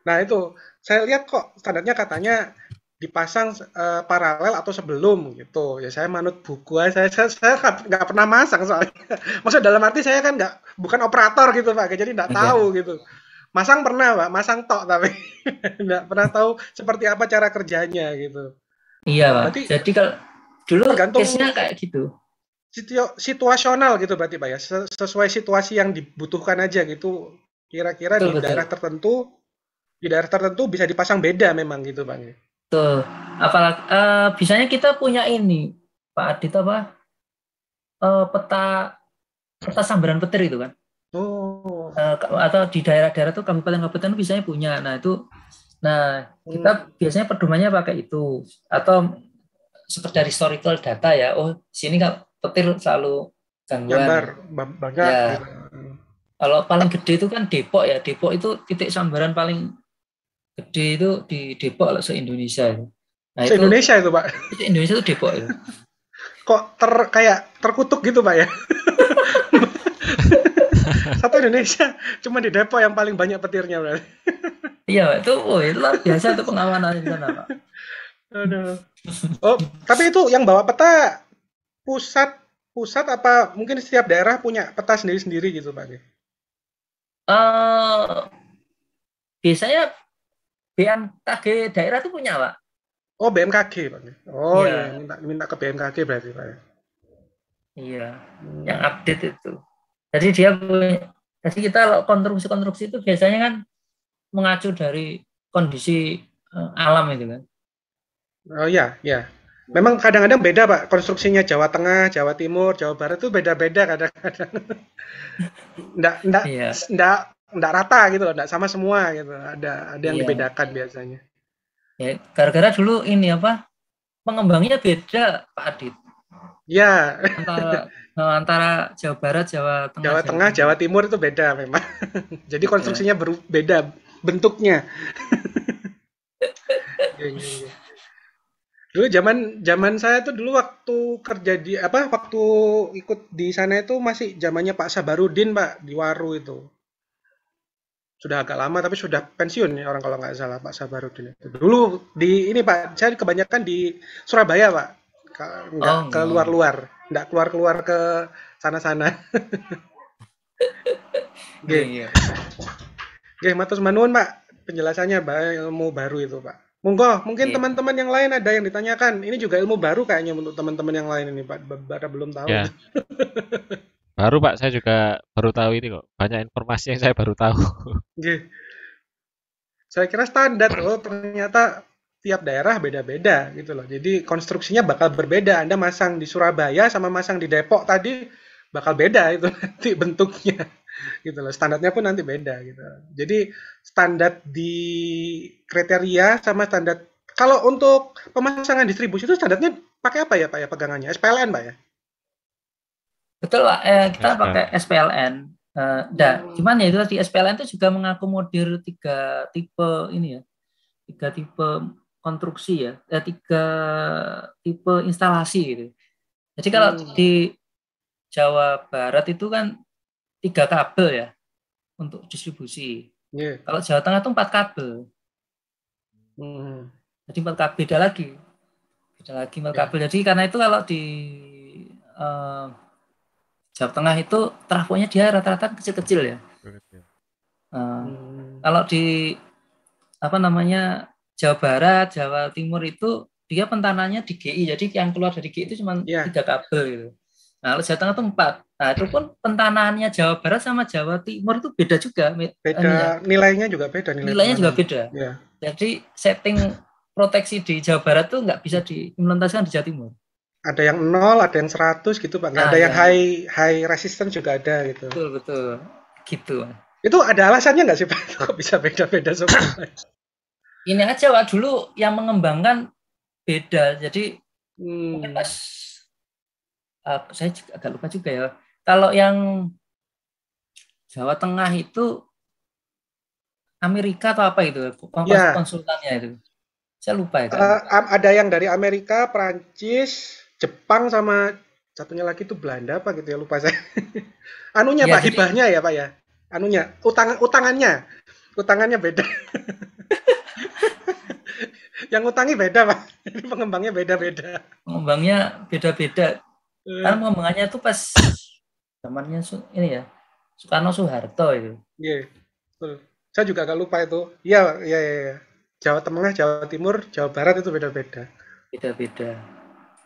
Nah itu saya lihat kok standarnya katanya dipasang paralel atau sebelum gitu. Ya saya manut buku aja. Saya nggak pernah masang soalnya. Maksudnya dalam arti saya kan bukan operator gitu Pak, jadi nggak
Oke.
tahu gitu. Masang pernah Pak, masang tok tapi nggak pernah tahu seperti apa cara kerjanya gitu.
Iya, Pak.
Berarti
Jadi kalau dulu
tergantung
case-nya kayak gitu.
situasional gitu berarti Pak ya. Sesuai situasi yang dibutuhkan aja gitu. Kira-kira
Betul,
di daerah tertentu bisa dipasang beda memang gitu Pak.
Betul. Apalagi bisanya kita punya ini, Pak Adit apa? Peta sambaran petir itu kan.
Oh.
Atau di daerah-daerah tuh kabupaten-kabupaten biasanya punya. Nah, kita biasanya pedomannya pakai itu atau sekedar historical data ya. Oh, sini kan petir selalu gangguan.
Gambar banyak.
Ya.
Gitu.
Kalau paling gede itu kan Depok ya. Depok itu titik sambaran paling gede itu di Depok lah se-Indonesia itu. Nah,
se-Indonesia itu Pak.
Indonesia itu Depok itu.
Kok kayak terkutuk gitu Pak ya? Satu Indonesia cuma di Depok yang paling banyak petirnya berarti.
Iya, itu luar biasa itu pengawanan di sana, Pak.
Aduh. Oh, tapi itu yang bawa peta pusat apa mungkin setiap daerah punya peta sendiri-sendiri gitu Pak?
Biasanya BMKG daerah itu punya, Pak.
Oh, BMKG Pak. Oh
iya.
Ya, minta ke BMKG berarti Pak.
Iya, yang update itu. Jadi jadi kita konstruksi itu biasanya kan mengacu dari kondisi alam itu kan.
Oh ya. Memang kadang-kadang beda Pak, konstruksinya Jawa Tengah, Jawa Timur, Jawa Barat itu beda-beda kadang-kadang. Nggak rata gitu loh, nggak sama semua gitu. Ada yang dibedakan biasanya.
Ya, gara-gara dulu ini pengembangnya beda Pak Adit.
Ya.
Antara Jawa Barat, Jawa
Tengah, Jawa Timur itu beda memang. Jadi konstruksinya beda bentuknya. Dulu zaman saya tuh dulu waktu kerja waktu ikut di sana itu masih zamannya Pak Sabarudin Pak di Waru itu. Sudah agak lama tapi sudah pensiun ya orang kalau nggak salah Pak Sabarudin itu. Dulu di ini Pak, saya kebanyakan di Surabaya Pak. Nggak ke luar-luar, nggak keluar-keluar ke sana-sana. Oke. Oke, matur nuwun Pak penjelasannya ilmu baru itu Pak. Mungkin teman-teman yang lain ada yang ditanyakan. Ini juga ilmu baru kayaknya untuk teman-teman yang lain ini Pak. Belum tahu.
Ya. Baru Pak, saya juga baru tahu ini kok. Banyak informasi yang saya baru tahu.
Oke. Saya kira standar, ternyata tiap daerah beda-beda gitu loh. Jadi konstruksinya bakal berbeda. Anda masang di Surabaya sama masang di Depok tadi bakal beda itu nanti bentuknya. Gitu loh. Standarnya pun nanti beda gitu. Jadi standar di kriteria sama standar kalau untuk pemasangan distribusi itu standarnya pakai apa ya Pak ya pegangannya? SPLN Pak ya?
Betul Pak, kita pakai SPLN. Cuman ya itu tadi SPLN itu juga mengakomodir 3 tipe ini ya. 3 tipe konstruksi ya. 3 tipe instalasi gitu. Jadi kalau di Jawa Barat itu kan 3 kabel ya untuk distribusi. Kalau Jawa Tengah itu 4 kabel. Jadi 4 kabel beda lagi 4 kabel. Jadi karena itu kalau di Jawa Tengah itu trafonya dia rata-rata kecil-kecil ya. Kalau di Jawa Barat, Jawa Timur itu dia pentanannya di GI. Jadi yang keluar dari GI itu cuma 3 kabel gitu. Nah, kalau Jawa Tengah itu 4. Nah, itu pun pentanannya Jawa Barat sama Jawa Timur itu beda juga.
Beda, nilainya juga beda.
Nilainya juga beda.
Ya.
Jadi setting proteksi di Jawa Barat tuh nggak bisa diimplementasikan di Jawa Timur.
Ada yang 0, ada yang 100 gitu Pak. Ada yang high resistance juga ada gitu.
Betul. Gitu.
Itu ada alasannya nggak sih Pak? Kok bisa beda-beda semua?
Ini aja Pak, dulu yang mengembangkan beda. Jadi mungkin pas saya agak lupa juga ya. Kalau yang Jawa Tengah itu Amerika atau apa itu konsultannya itu. Saya lupa ya kan.
Ada yang dari Amerika, Prancis, Jepang, sama satunya lagi tuh Belanda apa gitu ya, lupa saya. Anunya
Ya,
Pak,
jadi
hibahnya ya Pak ya. Anunya, utangannya beda. Yang utangi beda Pak. Jadi pengembangnya beda-beda.
pengembangnya beda-beda. Karena
Eh,
pengembangannya tuh pas zamannya ini ya, Soekarno Soeharto itu.
Iya, betul. Saya juga agak lupa itu. Iya, iya, iya, iya. Jawa Tengah, Jawa Timur, Jawa Barat itu beda-beda.
Beda-beda.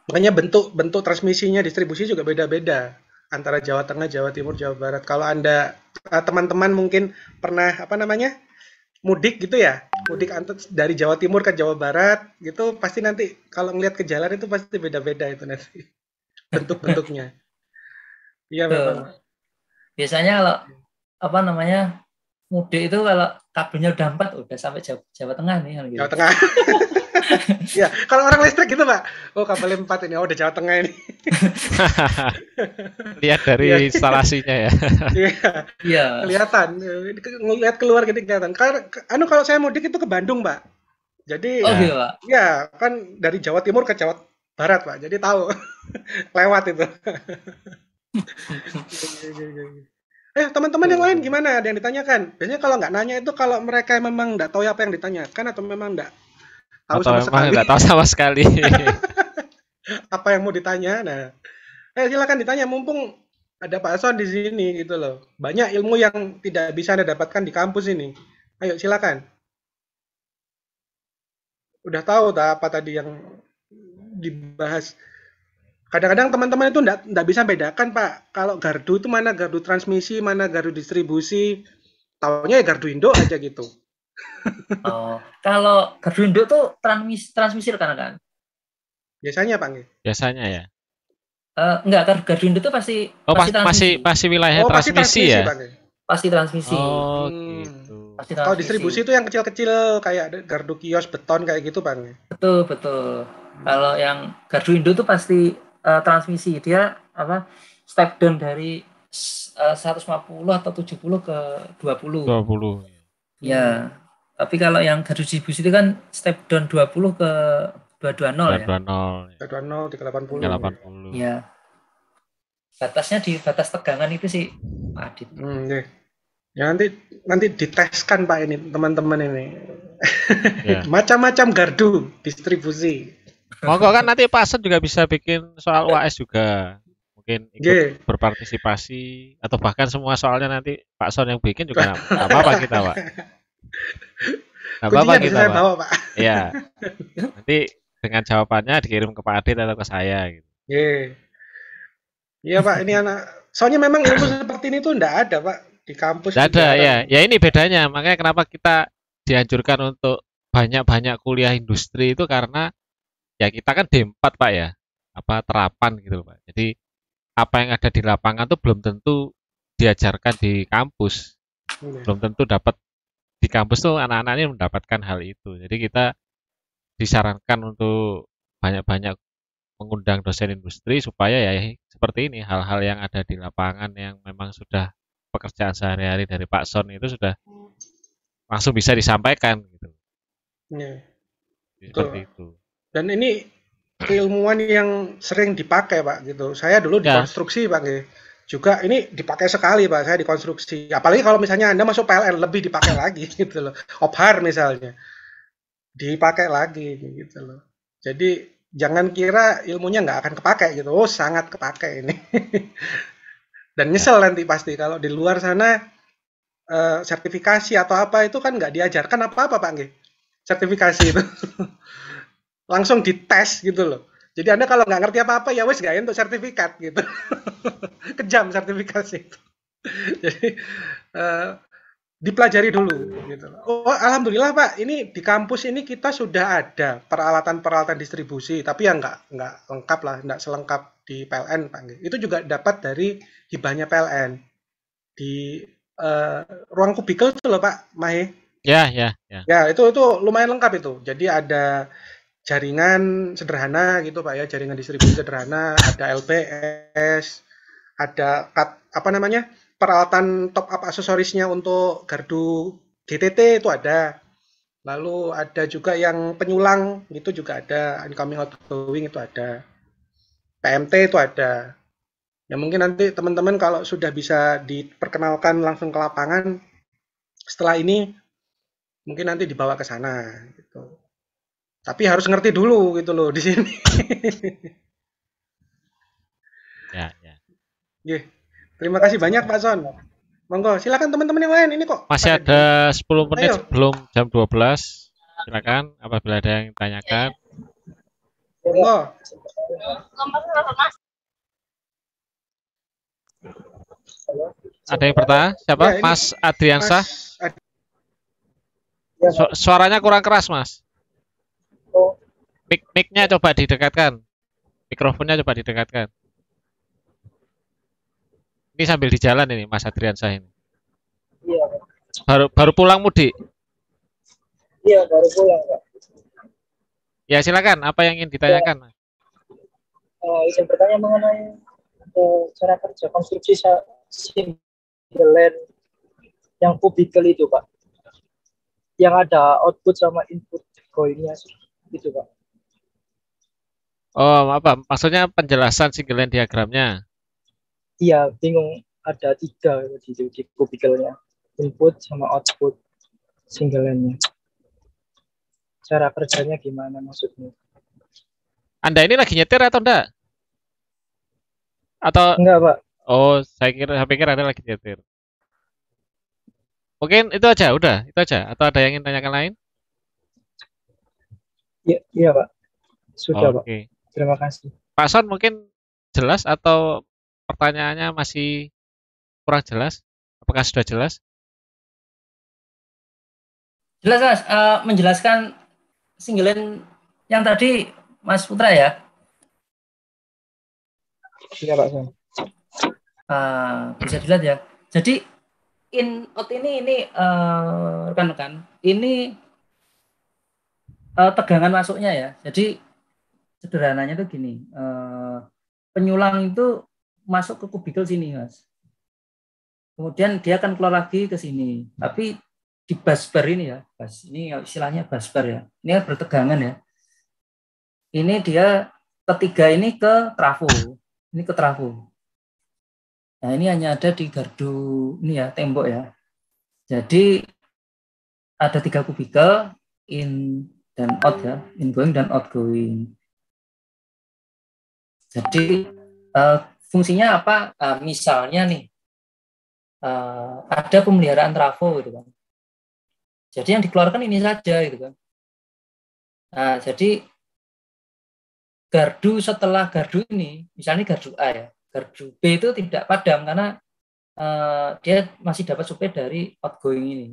Makanya bentuk transmisinya, distribusi juga beda-beda antara Jawa Tengah, Jawa Timur, Jawa Barat. Kalau Anda teman-teman mungkin pernah apa namanya? Mudik gitu ya. Mudik dari Jawa Timur ke Jawa Barat gitu, pasti nanti kalau ngelihat ke jalan itu pasti beda-beda itu nanti bentuk-bentuknya. Iya memang,
Tuh.
Pak.
Biasanya kalau apa namanya mudik itu kalau kabelnya udah 4 udah sampai Jawa Tengah nih kan gitu.
Jawa Tengah. Ya, kalau orang listrik gitu, Pak. Oh, kabel 4 ini. Oh, udah Jawa Tengah ini.
Lihat dari
Iya,
instalasinya ya.
iya.
Iya.
Kelihatan. Ngelihat keluar gitu kelihatan. Kalau saya mudik itu ke Bandung, Pak. Jadi,
Oh
Ya,
gitu Pak.
ya kan dari Jawa Timur ke Jawa Barat, Pak. Jadi tahu lewat itu. Teman-teman yang lain
Tuh.
gimana? Ada yang ditanyakan? Biasanya kalau nggak nanya itu kalau mereka memang nggak tahu apa yang ditanyakan atau memang nggak tahu
atau
sama
memang
sekali
nggak tahu sama sekali.
apa yang mau ditanya. Nah, silakan ditanya mumpung ada Pak Son di sini gitu loh. Banyak ilmu yang tidak bisa Anda dapatkan di kampus ini. Ayo silakan. Udah tahu tak apa tadi yang dibahas? Kadang-kadang teman-teman itu nggak bisa bedakan Pak. Kalau gardu itu mana gardu transmisi, mana gardu distribusi. Taunya ya gardu Indo aja gitu.
Oh, kalau gardu induk tuh transmisi kan?
Biasanya Pak nggih.
Biasanya ya.
Enggak, gardu induk tuh pasti
Oh,
pasti transmisi.
masih wilayahnya
Oh, pasti
transmisi
transmisi
ya.
Pak nggih.
Pasti transmisi.
Oh,
Hmm.
gitu.
Pasti
Kalau
transmisi.
distribusi itu yang kecil-kecil kayak gardu kios beton kayak gitu Pak nggih.
Betul. Kalau yang gardu induk tuh pasti transmisi. Dia apa? Step down dari 150 atau 70 ke 20.
20.
Ya. Tapi kalau yang gardu distribusi itu kan step down 20 ke 220 ya.
220.
320, 380.
380.
Ya. Batasnya di batas tegangan itu sih, Pak Adit.
Nggih. Ya nanti diteskan Pak ini teman-teman ini.
Ya.
Macam-macam gardu distribusi.
Monggo kan nanti Pak Son juga bisa bikin soal UAS juga. Mungkin ikut
Nggih.
berpartisipasi atau bahkan semua soalnya nanti Pak Son yang bikin juga nggak apa-apa kita, Pak. Nggak apa-apa
Kuncinya bisa
kita,
saya
Pak.
bawa Pak.
Iya. Nanti dengan jawabannya dikirim ke Pak Adit atau ke saya gitu.
Nggih. Iya Pak, ini anak. Soalnya memang ilmu seperti ini tuh enggak ada Pak di kampus.
Nggak ada
jarang.
ya. Ya ini bedanya. Makanya kenapa kita dianjurkan untuk banyak-banyak kuliah industri itu karena ya kita kan D4 Pak ya. Apa terapan gitu Pak. Jadi apa yang ada di lapangan tuh belum tentu diajarkan di kampus.
Nggih.
Belum tentu dapat di kampus tuh anak-anaknya mendapatkan hal itu. Jadi kita disarankan untuk banyak-banyak mengundang dosen industri supaya ya seperti ini hal-hal yang ada di lapangan yang memang sudah pekerjaan sehari-hari dari Pak Son itu sudah langsung bisa disampaikan gitu.
Nggih.
Seperti itu.
Dan ini keilmuan yang sering dipakai Pak gitu. Saya dulu di
Ya.
konstruksi Pak nggih. Juga ini dipakai sekali Pak saya di konstruksi. Apalagi kalau misalnya Anda masuk PLN lebih dipakai lagi gitu loh. Ophar misalnya. Dipakai lagi gitu loh. Jadi jangan kira ilmunya nggak akan kepakai gitu. Oh, sangat kepakai ini. Dan nyesel nanti pasti kalau di luar sana sertifikasi atau apa itu kan nggak diajarkan apa-apa Pak nggih. Sertifikasi itu. Langsung dites gitu loh. Jadi Anda kalau nggak ngerti apa-apa ya wes nggak untuk sertifikat gitu. Kejam sertifikasi itu. Jadi dipelajari dulu gitu. Oh, alhamdulillah Pak, ini di kampus ini kita sudah ada peralatan-peralatan distribusi, tapi ya nggak lengkap lah, nggak selengkap di PLN Pak. Itu juga dapat dari hibahnya PLN di ruang kubikel itu loh Pak Mahe.
Ya.
Ya, itu lumayan lengkap itu. Jadi ada jaringan sederhana gitu Pak ya, jaringan distribusi sederhana, ada LPS, ada peralatan top up aksesorisnya untuk gardu GTT itu ada. Lalu ada juga yang penyulang, itu juga ada. Incoming outgoing itu ada. PMT itu ada. Ya mungkin nanti teman-teman kalau sudah bisa diperkenalkan langsung ke lapangan, setelah ini mungkin nanti dibawa ke sana gitu. Tapi harus ngerti dulu gitu loh di sini.
Ya, ya.
Oke. Terima kasih banyak Pak Son. Monggo, silakan teman-teman yang lain. Ini kok
Masih
pada di.
ada 10 menit
Ayo.
sebelum jam 12. Silakan apabila ada yang tanyakan.
Monggo.
Ada yang bertanya? Siapa?
Ya, ini
Mas Adriansah.
Mas
Suaranya kurang keras, Mas. Mic-nya coba didekatkan. Mikrofonnya coba didekatkan. Ini sambil di jalan ini, Mas Adriansah ini.
Iya,
Baru pulang mudik.
iya baru pulang, Pak.
Ya, silakan. Apa yang ingin ditanyakan?
Izin bertanya mengenai cara kerja konstruksi single land yang kubikel itu, Pak. Yang ada output sama input going-nya gitu, Pak.
Oh, apa? Maksudnya penjelasan single line diagramnya.
Iya, bingung. Ada 3 di kubikelnya. Input sama output single land-nya. Cara kerjanya gimana maksudnya?
Anda ini lagi nyetir atau enggak? Atau
Enggak, Pak.
oh, saya pikir Anda lagi nyetir. Mungkin itu aja, udah, itu aja. Atau ada yang ingin tanyakan lain?
Iya, Pak. Sudah, Pak.
Oke.
Terima kasih.
Pak Son mungkin jelas atau pertanyaannya masih kurang jelas? Apakah sudah jelas?
Jelas, Mas. Menjelaskan single line yang tadi Mas Putra ya.
Iya, Pak Son.
Bisa dilihat ya. Jadi out ini rekan-rekan, ini tegangan masuknya ya. Jadi sederhananya tuh gini, penyulang itu masuk ke kubikel sini, Mas. Kemudian dia akan keluar lagi ke sini. Tapi di busbar ini ya, ini istilahnya busbar ya. Ini bertegangan ya. Ini dia ketiga ini ke trafo. Ini ke trafo. Nah, ini hanya ada di gardu ini ya, tembok ya. Jadi ada 3 kubikel, in dan out ya, ingoing dan outgoing. Jadi fungsinya apa? Misalnya nih, ada pemeliharaan trafo gitu kan. Jadi yang dikeluarkan ini saja gitu kan. Nah, jadi gardu setelah gardu ini, misalnya gardu A ya, gardu B itu tidak padam karena dia masih dapat suplai dari outgoing ini.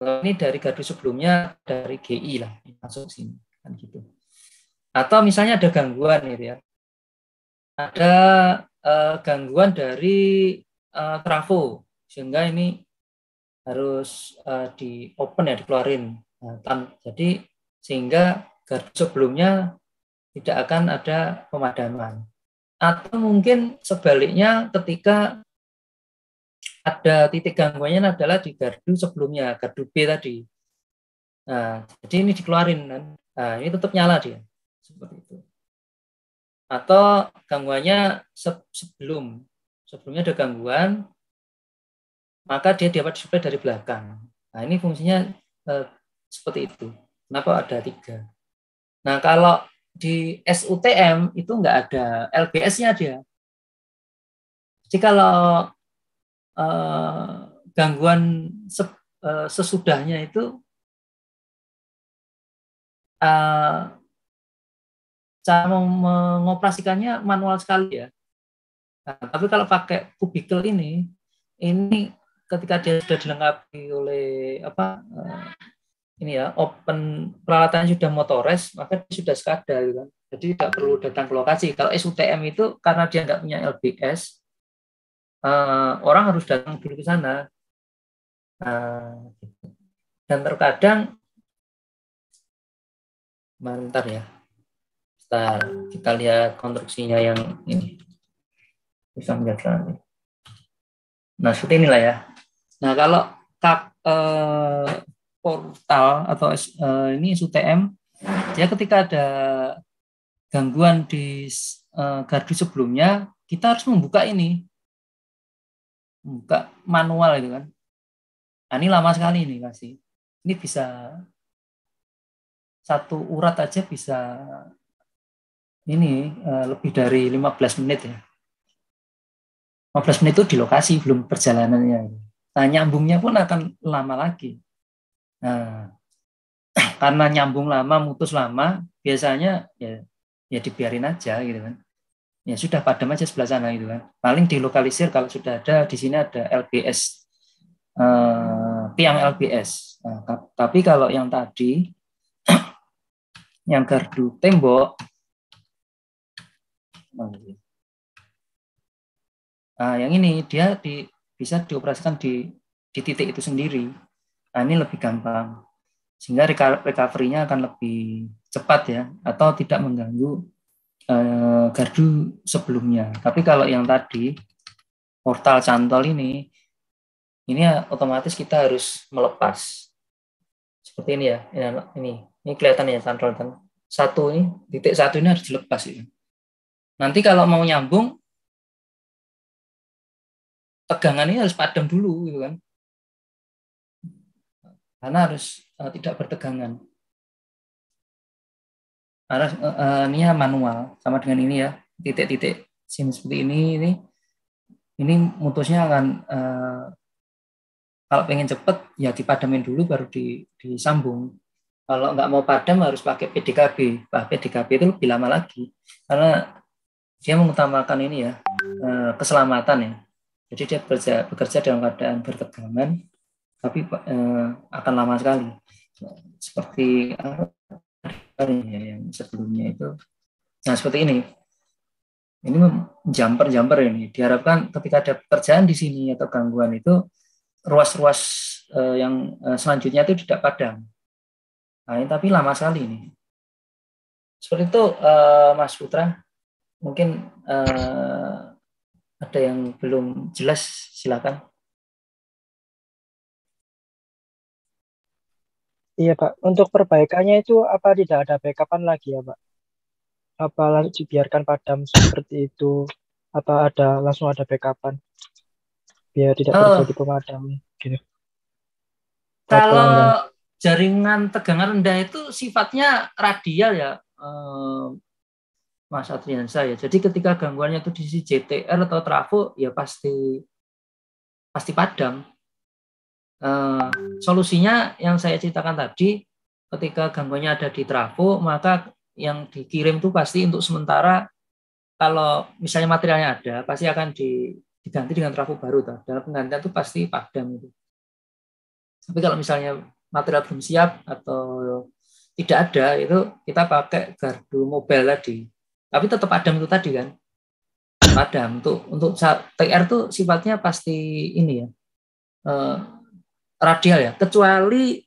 Ini dari gardu sebelumnya dari GI lah masuk sini kan gitu. Atau misalnya ada gangguan gitu ya. Ada gangguan dari trafo sehingga ini harus di open ya, dikeluarin. Nah, jadi sehingga gardu sebelumnya tidak akan ada pemadaman. Atau mungkin sebaliknya ketika ada titik gangguannya adalah di gardu sebelumnya, gardu B tadi. Nah, jadi ini dikeluarin kan. Nah, ini tetap nyala dia. Seperti itu. Atau gangguannya sebelumnya ada gangguan, maka dia dapat disuplai dari belakang. Nah, ini fungsinya seperti itu. Kenapa ada 3? Nah, kalau di SUTM itu nggak ada LBS-nya dia. Jadi kalau gangguan sesudahnya itu cara mengoperasikannya manual sekali ya. Nah, tapi kalau pakai kubikel ini ketika dia sudah dilengkapi oleh ini ya, open peralatannya sudah motores, maka dia sudah SCADA gitu kan. Jadi tidak perlu datang ke lokasi. Kalau SUTM itu karena dia nggak punya LBS, orang harus datang dulu ke sana. Dan terkadang, bentar ya, kita lihat konstruksinya yang ini bisa melihat. Nah, seperti inilah ya. Nah, kalau portal atau ini SUTM, dia ketika ada gangguan di gardu sebelumnya, kita harus membuka manual itu kan. Nah, ini lama sekali ini pasti. Ini bisa satu urat aja bisa ini lebih dari 15 menit ya. 15 menit itu di lokasi, belum perjalanannya. Nah, nyambungnya pun akan lama lagi. Nah, karena nyambung lama, mutus lama, biasanya ya dibiarin aja gitu kan. Ya sudah padam aja sebelah sana gitu kan. Paling dilokalisir kalau sudah ada, di sini ada LBS, tiang LBS. Nah, tapi kalau yang tadi, yang gardu tembok, nah, yang ini dia bisa dioperasikan di titik itu sendiri. Nah, ini lebih gampang, sehingga recovery-nya akan lebih cepat ya, atau tidak mengganggu gardu sebelumnya. Tapi kalau yang tadi portal cantol ini ya, otomatis kita harus melepas seperti ini ya. Ini kelihatan ya cantol kan. Titik satu ini harus dilepas ya. Nanti kalau mau nyambung, tegangan ini harus padam dulu gitu kan, karena harus tidak bertegangan. Karena ini ya manual, sama dengan ini ya, titik-titik sini seperti ini mutusnya akan kalau pengen cepet ya dipadamin dulu baru disambung. Kalau nggak mau padam harus pakai PDKB. PDKB itu lebih lama lagi karena dia mengutamakan ini ya, keselamatan ya. Jadi dia bekerja dalam keadaan bertegangan, tapi akan lama sekali. Seperti yang sebelumnya itu. Nah, seperti ini. Ini jumper ini. Diharapkan ketika ada pekerjaan di sini atau gangguan itu, ruas-ruas yang selanjutnya itu tidak padam. Nah, ini tapi lama sekali ini. Seperti itu, Mas Putra. Mungkin ada yang belum jelas, silakan.
Iya Pak, untuk perbaikannya itu apa tidak ada backupan lagi ya Pak? Apa langsung dibiarkan padam seperti itu? Apa langsung ada backupan biar tidak terjadi pemadaman gitu?
Kalau jaringan tegangan rendah itu sifatnya radial ya, Mas Adriansa ya. Jadi ketika gangguannya itu di sisi JTR atau trafo ya pasti padam. Solusinya yang saya ceritakan tadi, ketika gangguannya ada di trafo, maka yang dikirim itu pasti untuk sementara, kalau misalnya materialnya ada, pasti akan diganti dengan trafo baru. Dalam penggantian itu pasti padam itu. Tapi kalau misalnya material belum siap atau tidak ada, itu kita pakai gardu mobile tadi. Tapi tetap padam itu tadi kan. Padam untuk TR itu sifatnya pasti ini ya, radial ya, kecuali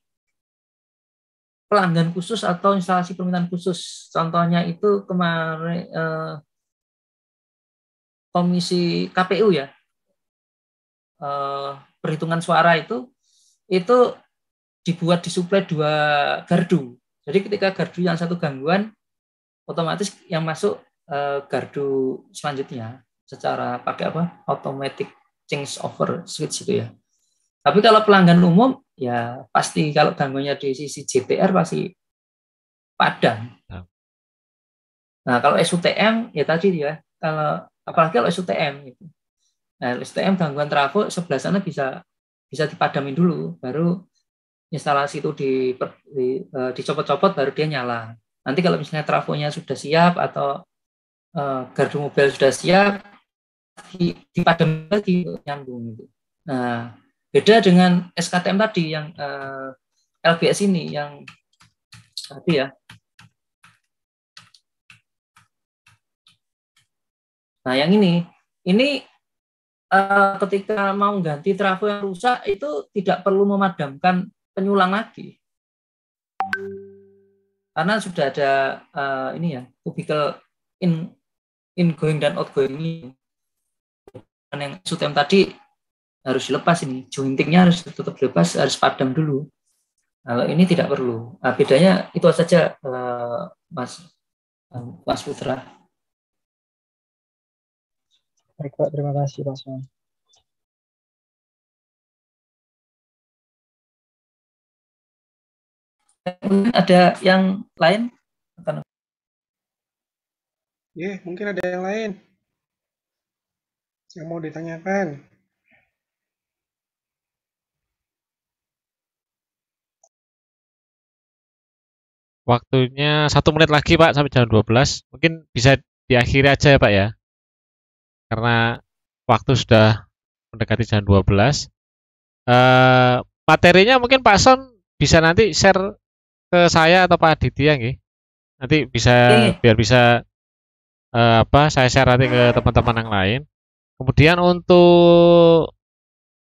pelanggan khusus atau instalasi permintaan khusus. Contohnya itu kemarin komisi KPU ya, perhitungan suara itu dibuat disuplai 2 gardu. Jadi ketika gardu yang satu gangguan, otomatis yang masuk gardu selanjutnya secara pakai automatic change over switch itu ya. Tapi kalau pelanggan umum ya pasti kalau gangguannya di sisi JTR pasti padam. Nah, kalau SUTM ya tadi ya, apalagi kalau SUTM gitu. Nah, SUTM gangguan trafo sebelah sana bisa dipadamin dulu, baru instalasi itu dicopot-copot baru dia nyala. Nanti kalau misalnya trafonya sudah siap atau gardu mobil sudah siap, dipadam lagi nyambung gitu. Nah, beda dengan SKTM tadi yang LBS ini yang tadi ya. Nah, yang ini ketika mau ganti trafo yang rusak itu tidak perlu memadamkan penyulang lagi. Karena sudah ada ini ya, kubikel ingoing dan outgoing ini. Yang SUTM tadi harus dilepas ini, jointingnya harus tetap dilepas, harus padam dulu. Kalau ini tidak perlu. Nah, bedanya itu saja, Mas Putra.
Baik, Pak. Terima kasih, Pak Son.
Ada yang lain?
Mungkin ada yang lain yang mau ditanyakan.
Waktunya 1 menit lagi Pak sampai jam 12. Mungkin bisa diakhiri aja ya Pak ya. Karena waktu sudah mendekati jam 12. Materinya mungkin Pak Son bisa nanti share ke saya atau Pak Aditya nggih. Nanti bisa biar bisa saya share nanti ke teman-teman yang lain. Kemudian untuk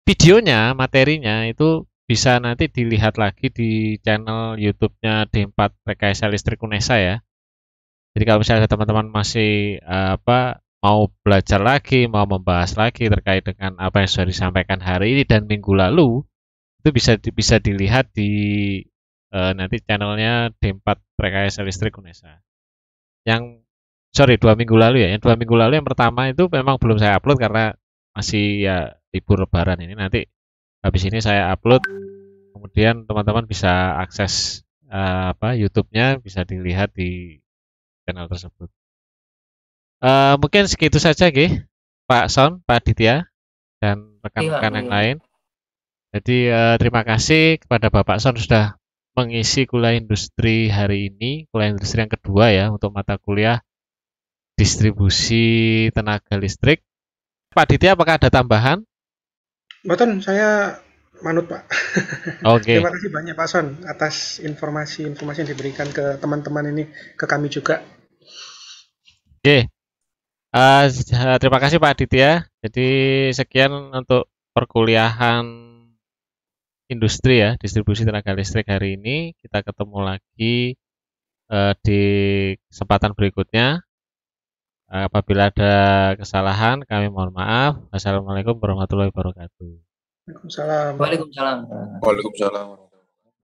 videonya, materinya itu bisa nanti dilihat lagi di channel YouTube-nya D4 Rekayasa Listrik UNESA ya. Jadi kalau misalnya teman-teman masih mau belajar lagi, mau membahas lagi terkait dengan apa yang sudah disampaikan hari ini dan minggu lalu, itu bisa dilihat di nanti channelnya D4 Rekayasa Listrik UNESA. Yang 2 minggu lalu ya. Yang 2 minggu lalu yang pertama itu memang belum saya upload karena masih ya libur Lebaran ini. Nanti habis ini saya upload, kemudian teman-teman bisa akses YouTube-nya, bisa dilihat di channel tersebut. Mungkin segitu saja Gih, Pak Son, Pak Aditya, dan rekan-rekan yang lain. Jadi terima kasih kepada Bapak Son sudah mengisi kuliah industri hari ini, kuliah industri yang kedua ya untuk mata kuliah distribusi tenaga listrik. Pak Aditya, apakah ada tambahan?
Mboten, saya manut Pak.
Oke.
Terima kasih banyak Pak Son atas informasi-informasi yang diberikan ke teman-teman ini, ke kami juga.
Oke. Terima kasih Pak Aditya. Jadi sekian untuk perkuliahan industri ya, distribusi tenaga listrik hari ini. Kita ketemu lagi di kesempatan berikutnya. Apabila ada kesalahan, kami mohon maaf. Wassalamualaikum warahmatullahi wabarakatuh.
Waalaikumsalam.
Waalaikumsalam.
Waalaikumsalam.